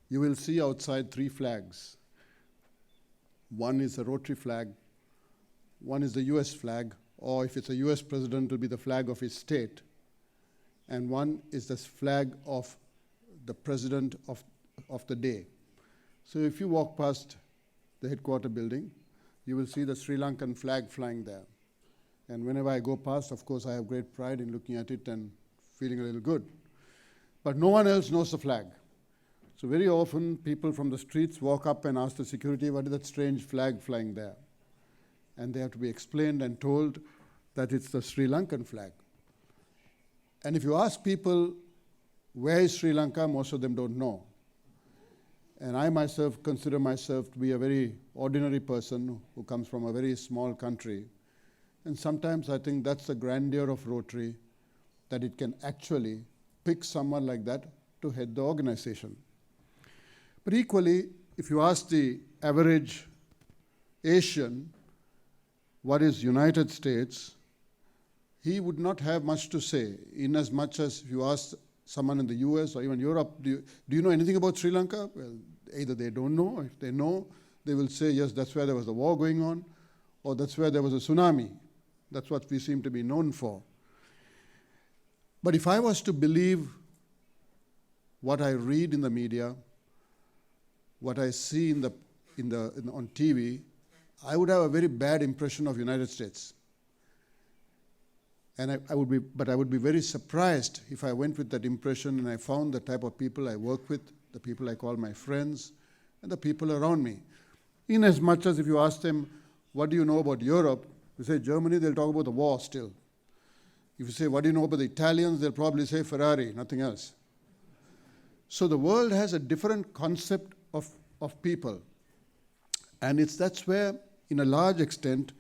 you will see outside 3 flags. One is a Rotary flag, one is the US flag, or if it's a US president, it will be the flag of his state, and one is the flag of the president of the day. So if you walk past the headquarter building, you will see the Sri Lankan flag flying there. And whenever I go past, of course, I have great pride in looking at it and feeling a little good. But no one else knows the flag. So very often, people from the streets walk up and ask the security, what is that strange flag flying there? And they have to be explained and told that it's the Sri Lankan flag. And if you ask people, where is Sri Lanka, most of them don't know. And I myself consider myself to be a very ordinary person who comes from a very small country. And sometimes I think that's the grandeur of Rotary, that it can actually pick someone like that to head the organization. But equally, if you ask the average Asian, what is United States, he would not have much to say, in as much as if you ask someone in the US or even Europe, do you know anything about Sri Lanka? Well, either they don't know, or if they know, they will say, yes, that's where there was a war going on, or that's where there was a tsunami. That's what we seem to be known for. But if I was to believe what I read in the media, what I see on TV, I would have a very bad impression of United States. And I would be very surprised if I went with that impression and I found the type of people I work with, the people I call my friends, and the people around me. In as much as if you ask them, what do you know about Europe? You say Germany, they'll talk about the war still. If you say, what do you know about the Italians? They'll probably say Ferrari, nothing else. So the world has a different concept of people. And that's where, in a large extent,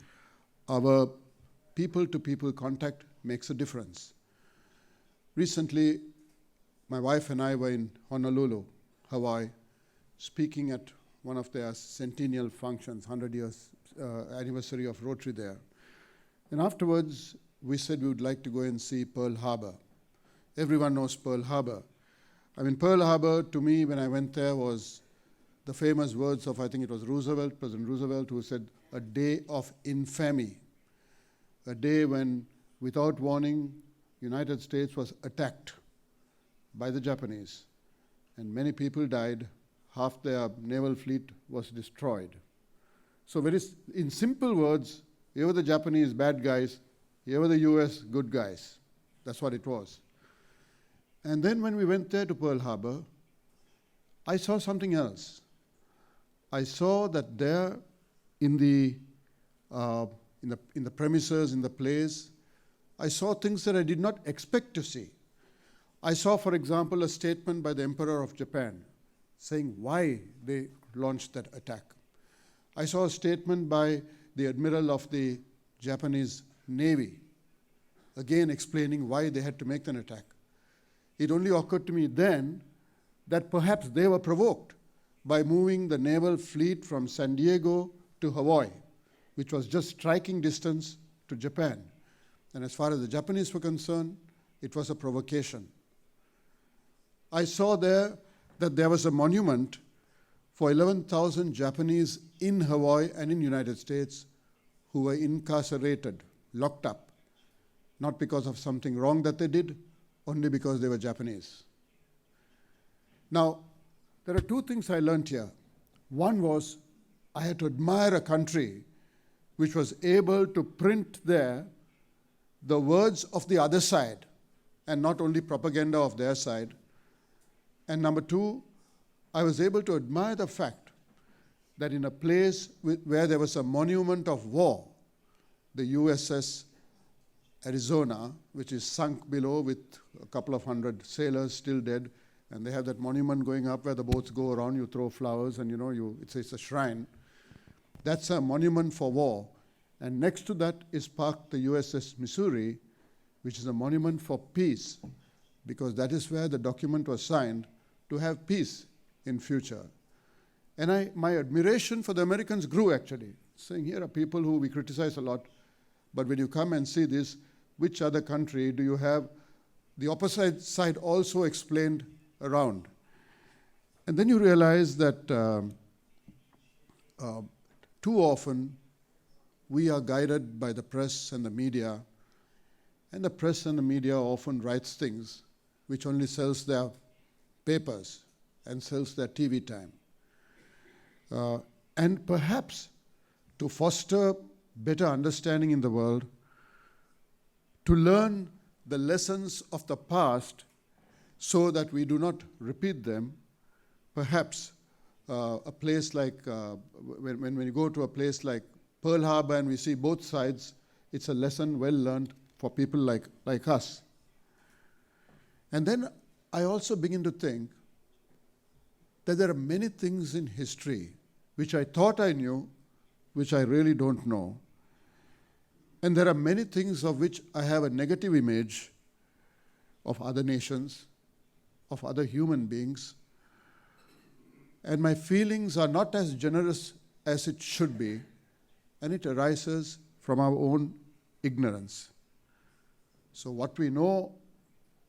our people-to-people contact makes a difference. Recently, my wife and I were in Honolulu, Hawaii, speaking at one of their centennial functions, 100 years anniversary of Rotary there. And afterwards, we said we would like to go and see Pearl Harbor. Everyone knows Pearl Harbor. I mean, Pearl Harbor, to me, when I went there, was the famous words of, I think it was Roosevelt, President Roosevelt, who said, a day of infamy. A day when, without warning, United States was attacked by the Japanese. And many people died. Half their naval fleet was destroyed. So in simple words, here were the Japanese bad guys, here were the US good guys. That's what it was. And then when we went there to Pearl Harbor, I saw something else. I saw that there in the premises, in the place, I saw things that I did not expect to see. I saw, for example, a statement by the Emperor of Japan saying why they launched that attack. I saw a statement by the Admiral of the Japanese Navy, again explaining why they had to make an attack. It only occurred to me then that perhaps they were provoked by moving the naval fleet from San Diego to Hawaii, which was just striking distance to Japan. And as far as the Japanese were concerned, it was a provocation. I saw there that there was a monument for 11,000 Japanese in Hawaii and in the United States who were incarcerated, locked up, not because of something wrong that they did, only because they were Japanese. Now, there are two things I learned here. One was I had to admire a country which was able to print there the words of the other side and not only propaganda of their side. And number two, I was able to admire the fact that in a place where there was a monument of war, the USS Arizona, which is sunk below with a couple of hundred sailors still dead, and they have that monument going up where the boats go around, you throw flowers, and it's a shrine. That's a monument for war. And next to that is parked the USS Missouri, which is a monument for peace, because that is where the document was signed to have peace in future. And my admiration for the Americans grew, actually, saying here are people who we criticize a lot, but when you come and see this, which other country do you have the opposite side also explained around? And then you realize that too often we are guided by the press and the media, and the press and the media often writes things which only sells their papers and sells their TV time. And perhaps to foster better understanding in the world, to learn the lessons of the past so that we do not repeat them, perhaps a place like, when you go to a place like Pearl Harbor and we see both sides, it's a lesson well learned for people like us. And then I also begin to think that there are many things in history which I thought I knew, which I really don't know. And there are many things of which I have a negative image of other nations, of other human beings. And my feelings are not as generous as it should be, and it arises from our own ignorance. So what we know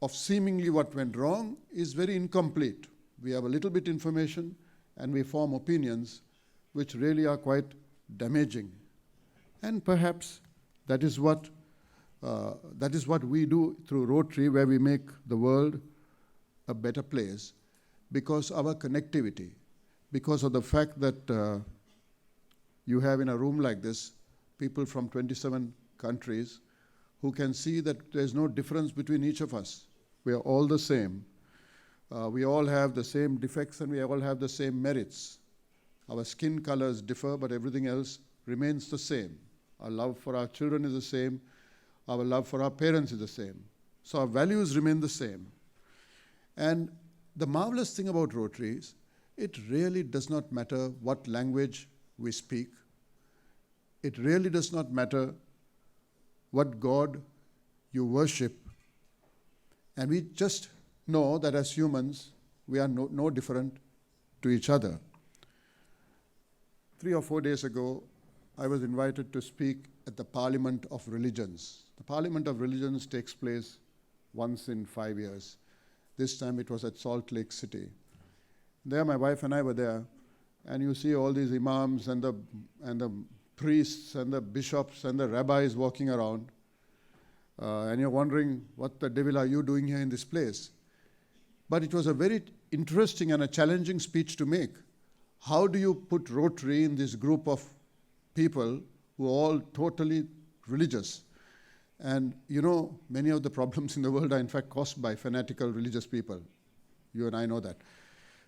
of seemingly what went wrong is very incomplete. We have a little bit information and we form opinions which really are quite damaging. And perhaps that is what we do through Rotary, where we make the world a better place, because our connectivity, because of the fact that you have in a room like this people from 27 countries who can see that there's no difference between each of us. We are all the same. We all have the same defects and we all have the same merits. Our skin colors differ, but everything else remains the same. Our love for our children is the same. Our love for our parents is the same. So our values remain the same. And the marvelous thing about Rotary is it really does not matter what language we speak. It really does not matter what God you worship. And we just know that as humans, we are no different to each other. 3 or 4 days ago, I was invited to speak at the Parliament of Religions. The Parliament of Religions takes place once in 5 years. This time it was at Salt Lake City. There my wife and I were there, and you see all these imams and the priests and the bishops and the rabbis walking around, and you're wondering, what the devil are you doing here in this place? But it was a very interesting and a challenging speech to make. How do you put Rotary in this group of people who are all totally religious? And you know, many of the problems in the world are in fact caused by fanatical religious people. You and I know that.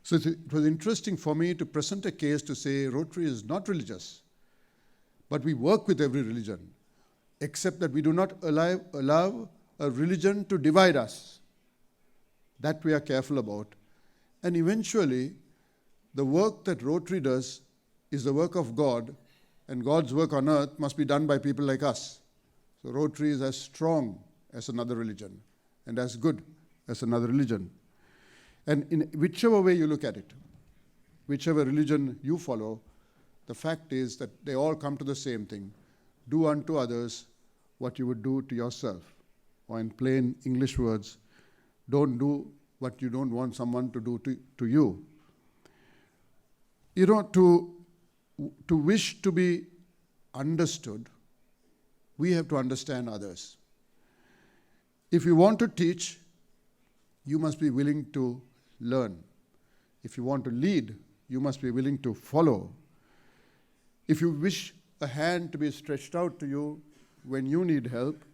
So it was interesting for me to present a case to say Rotary is not religious, but we work with every religion, except that we do not allow a religion to divide us. That we are careful about. And eventually, the work that Rotary does is the work of God, and God's work on earth must be done by people like us. So Rotary is as strong as another religion and as good as another religion. And in whichever way you look at it, whichever religion you follow, the fact is that they all come to the same thing. Do unto others what you would do to yourself. Or in plain English words, don't do what you don't want someone to do to you. You know, to wish to be understood, we have to understand others. If you want to teach, you must be willing to learn. If you want to lead, you must be willing to follow. If you wish a hand to be stretched out to you when you need help,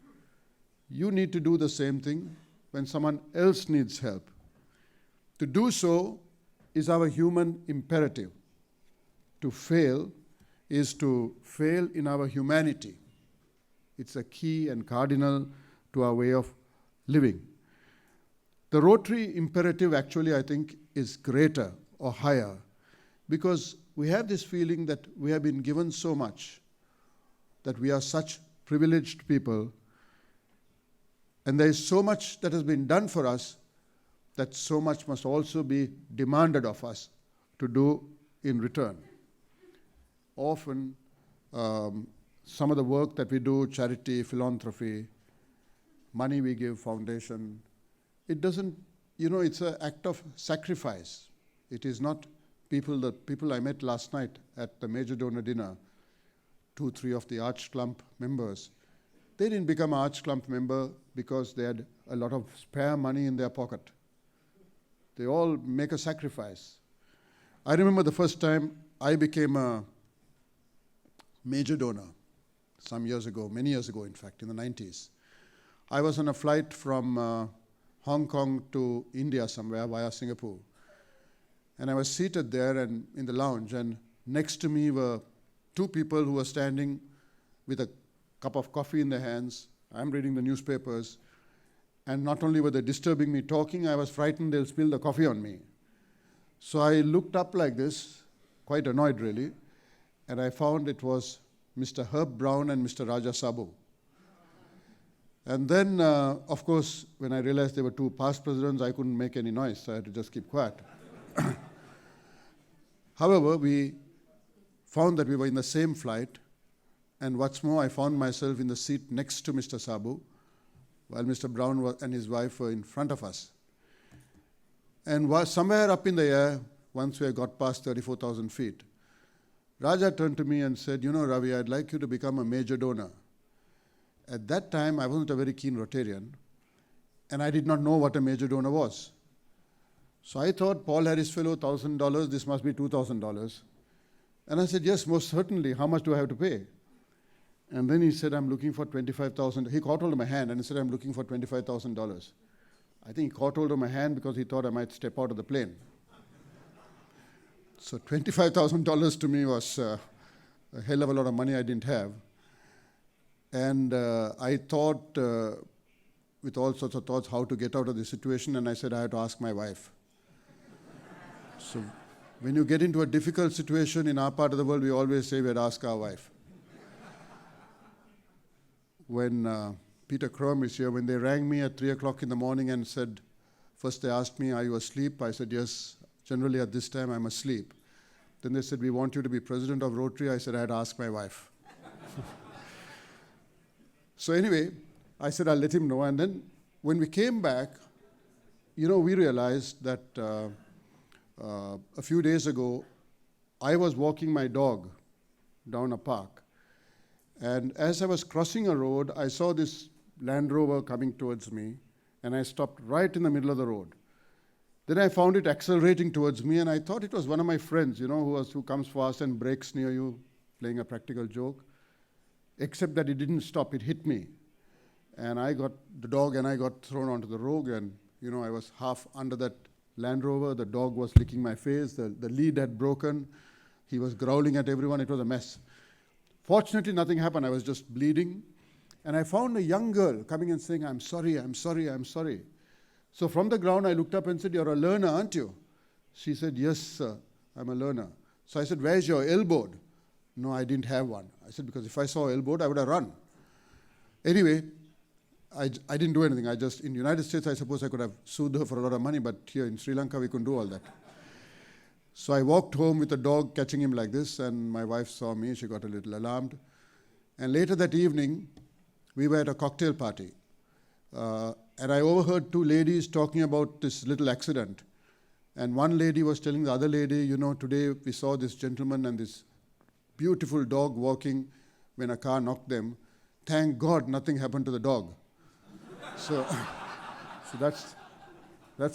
you need to do the same thing when someone else needs help. To do so is our human imperative. To fail is to fail in our humanity. It's a key and cardinal to our way of living. The Rotary imperative actually, I think, is greater or higher because we have this feeling that we have been given so much. that we are such privileged people, and there is so much that has been done for us, that so much must also be demanded of us to do in return. Often, some of the work that we do, charity, philanthropy, money we give, foundation, it doesn't, it's an act of sacrifice. It is not the people I met last night at the major donor dinner, 2-3 of the Arch Clump members, they didn't become Arch Clump member because they had a lot of spare money in their pocket. They all make a sacrifice. I remember the first time I became a major donor some years ago, many years ago in fact, in the 90s. I was on a flight from Hong Kong to India somewhere via Singapore. And I was seated there and in the lounge, and next to me were 2 people who were standing with a cup of coffee in their hands. I'm reading the newspapers. And not only were they disturbing me talking, I was frightened they'll spill the coffee on me. So I looked up like this, quite annoyed really, and I found it was Mr. Herb Brown and Mr. Raja Sabu. And then, of course, when I realized they were 2 past presidents, I couldn't make any noise, so I had to just keep quiet. However, we found that we were in the same flight, and what's more, I found myself in the seat next to Mr. Sabu, while Mr. Brown and his wife were in front of us. And somewhere up in the air, once we had got past 34,000 feet, Raja turned to me and said, Ravi, I'd like you to become a major donor. At that time, I wasn't a very keen Rotarian, and I did not know what a major donor was. So I thought, Paul Harris Fellow, $1,000, this must be $2,000. And I said, yes, most certainly. How much do I have to pay? And then he said, I'm looking for $25,000. He caught hold of my hand and he said, I'm looking for $25,000. I think he caught hold of my hand because he thought I might step out of the plane. So $25,000 to me was a hell of a lot of money I didn't have. And I thought, with all sorts of thoughts, how to get out of the situation, and I said I had to ask my wife. So when you get into a difficult situation in our part of the world, we always say we had to ask our wife. When Peter Crum is here, when they rang me at 3 o'clock in the morning and said, first they asked me, are you asleep? I said, yes, generally at this time I'm asleep. Then they said, we want you to be president of Rotary. I said, I had to ask my wife. So anyway, I said, I'll let him know. And then when we came back, we realized that a few days ago, I was walking my dog down a park. And as I was crossing a road, I saw this Land Rover coming towards me, and I stopped right in the middle of the road. Then I found it accelerating towards me, and I thought it was one of my friends, who comes fast and brakes near you, playing a practical joke. Except that it didn't stop, it hit me. And the dog and I got thrown onto the road, and I was half under that Land Rover. The dog was licking my face, the lead had broken, he was growling at everyone, it was a mess. Fortunately, nothing happened, I was just bleeding. And I found a young girl coming and saying, I'm sorry, I'm sorry, I'm sorry. So from the ground, I looked up and said, you're a learner, aren't you? She said, yes, sir, I'm a learner. So I said, where's your elbowed? No, I didn't have one. I said, because if I saw elbowed, I would have run. Anyway, I didn't do anything. In the United States, I suppose I could have sued her for a lot of money, but here in Sri Lanka, we couldn't do all that. So I walked home with the dog, catching him like this, and my wife saw me. She got a little alarmed. And later that evening, we were at a cocktail party. And I overheard 2 ladies talking about this little accident. And one lady was telling the other lady, today we saw this gentleman and this beautiful dog walking when a car knocked them. Thank God nothing happened to the dog. So that's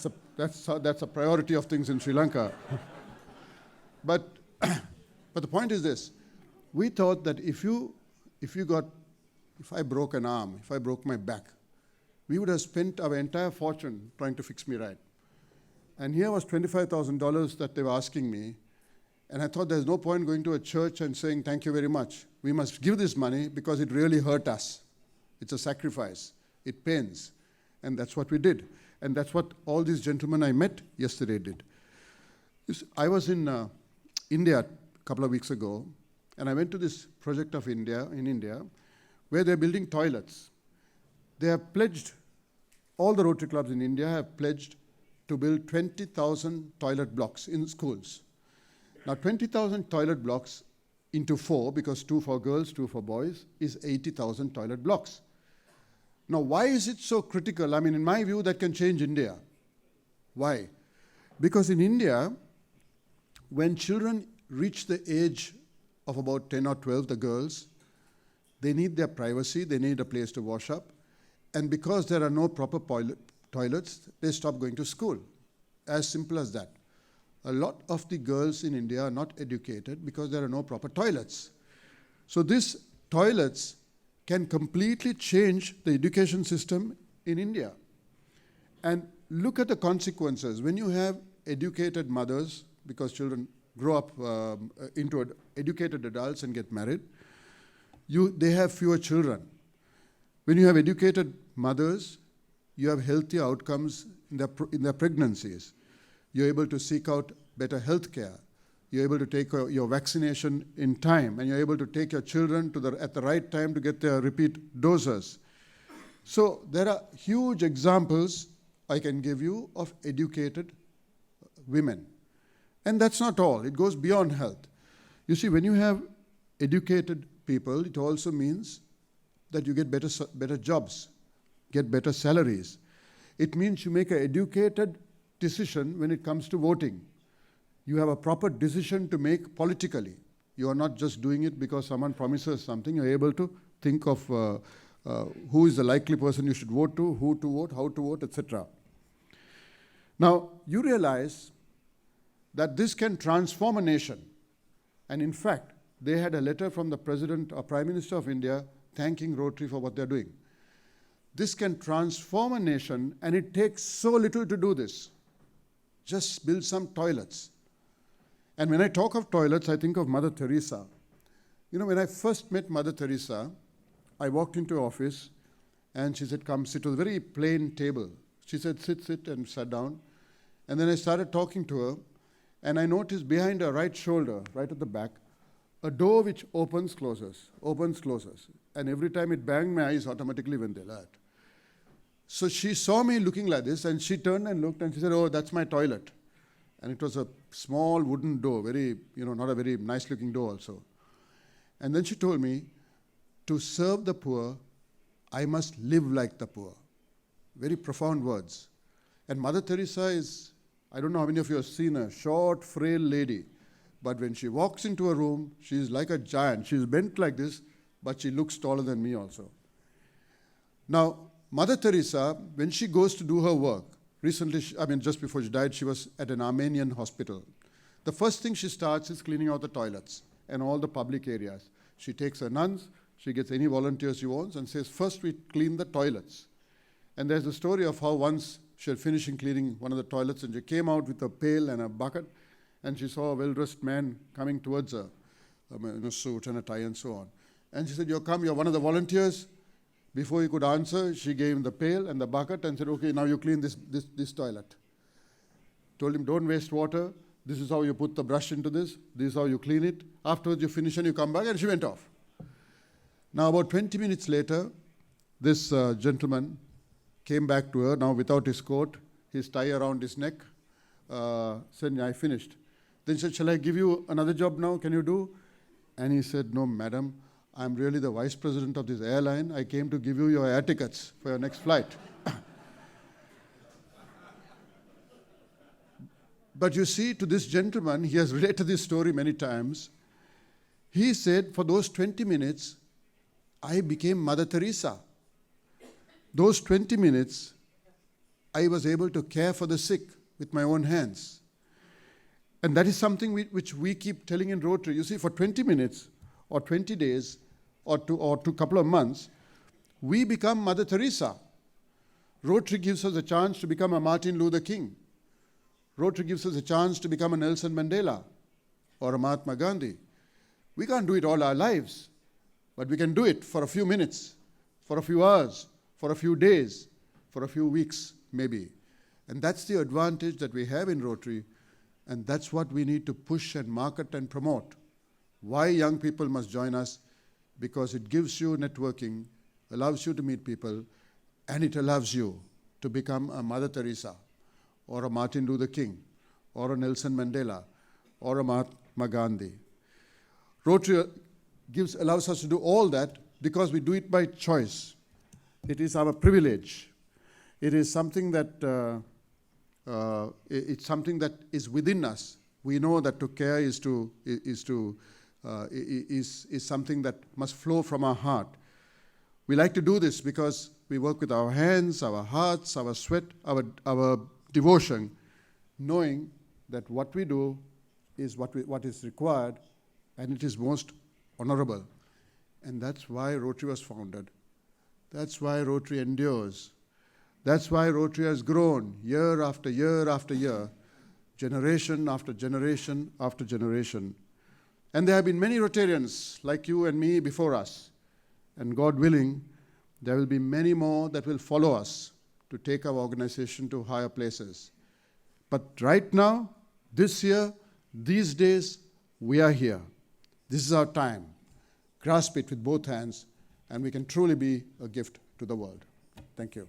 a priority of things in Sri Lanka. But the point is this: we thought that if I broke an arm, if I broke my back, we would have spent our entire fortune trying to fix me right. And here was $25,000 that they were asking me. And I thought there's no point going to a church and saying, thank you very much. We must give this money because it really hurt us. It's a sacrifice. It pains. And that's what we did. And that's what all these gentlemen I met yesterday did. I was in India a couple of weeks ago, and I went to this project of in India, where they're building toilets. They have pledged, all the Rotary clubs in India have pledged to build 20,000 toilet blocks in schools. Now 20,000 toilet blocks into 4, because 2 for girls, 2 for boys, is 80,000 toilet blocks. Now why is it so critical? I mean, in my view, that can change India. Why? Because in India, when children reach the age of about 10 or 12, the girls, they need their privacy, they need a place to wash up, and because there are no proper toilets, they stop going to school. As simple as that. A lot of the girls in India are not educated because there are no proper toilets. So these toilets can completely change the education system in India. And look at the consequences. When you have educated mothers, because children grow up into educated adults and get married, they have fewer children. When you have educated mothers, you have healthier outcomes in their pregnancies. You're able to seek out better health care. You're able to take your vaccination in time, and you're able to take your children at the right time to get their repeat doses. So there are huge examples I can give you of educated women. And that's not all. It goes beyond health. You see, when you have educated people, it also means that you get better jobs, get better salaries. It means you make an educated decision when it comes to voting. You have a proper decision to make politically. You are not just doing it because someone promises something. You're able to think of who is the likely person you should vote to, who to vote, how to vote, etc. Now, you realize that this can transform a nation. And in fact, they had a letter from the President or Prime Minister of India thanking Rotary for what they're doing. This can transform a nation, and it takes so little to do this. Just build some toilets. And when I talk of toilets, I think of Mother Teresa. You know, when I first met Mother Teresa, I walked into her office, and she said, come sit. It was a very plain table. She said, sit, and sat down. And then I started talking to her, and I noticed behind her right shoulder, right at the back, a door which opens, closes. And every time it banged, my eyes automatically went there. So she saw me looking like this, and she turned and looked, and she said, oh, that's my toilet. And it was a small wooden door, not a very nice looking door also. And then she told me, to serve the poor, I must live like the poor. Very profound words. And Mother Teresa is, I don't know how many of you have seen her, short, frail lady. But when she walks into a room, she's like a giant. She's bent like this, but she looks taller than me also. Now, Mother Teresa, when she goes to do her work, recently, just before she died, she was at an Armenian hospital. The first thing she starts is cleaning out the toilets and all the public areas. She takes her nuns, she gets any volunteers she wants, and says, first we clean the toilets. And there's a story of how once she had finished cleaning one of the toilets, and she came out with a pail and a bucket, and she saw a well-dressed man coming towards her, in a suit and a tie and so on. And she said, you're one of the volunteers. Before he could answer, she gave him the pail and the bucket and said, okay, now you clean this toilet. Told him, don't waste water. This is how you put the brush into this. This is how you clean it. Afterwards, you finish and you come back, and she went off. Now, about 20 minutes later, this gentleman came back to her, now without his coat, his tie around his neck, said, I finished. Then she said, shall I give you another job now? Can you do? And he said, no, madam, I'm really the vice president of this airline. I came to give you your air tickets for your next flight. But you see, to this gentleman, he has related this story many times. He said, for those 20 minutes, I became Mother Teresa. Those 20 minutes, I was able to care for the sick with my own hands. And that is something which we keep telling in Rotary. You see, for 20 minutes or 20 days or two couple of months, we become Mother Teresa. Rotary gives us a chance to become a Martin Luther King. Rotary gives us a chance to become a Nelson Mandela or a Mahatma Gandhi. We can't do it all our lives, but we can do it for a few minutes, for a few hours, for a few days, for a few weeks, maybe. And that's the advantage that we have in Rotary, and that's what we need to push and market and promote. why young people must join us, because it gives you networking, allows you to meet people, and it allows you to become a Mother Teresa, or a Martin Luther King, or a Nelson Mandela, or a Mahatma Gandhi. Rotary allows us to do all that because we do it by choice. It is our privilege. It is something that it's something that is within us. We know that to care is something that must flow from our heart. We like to do this because we work with our hands, our hearts, our sweat, our devotion, knowing that what we do is what is required, and it is most honorable. And that's why Rotary was founded. That's why Rotary endures. That's why Rotary has grown year after year after year, generation after generation after generation. And there have been many Rotarians like you and me before us. And God willing, there will be many more that will follow us to take our organization to higher places. But right now, this year, these days, we are here. This is our time. Grasp it with both hands, and we can truly be a gift to the world. Thank you.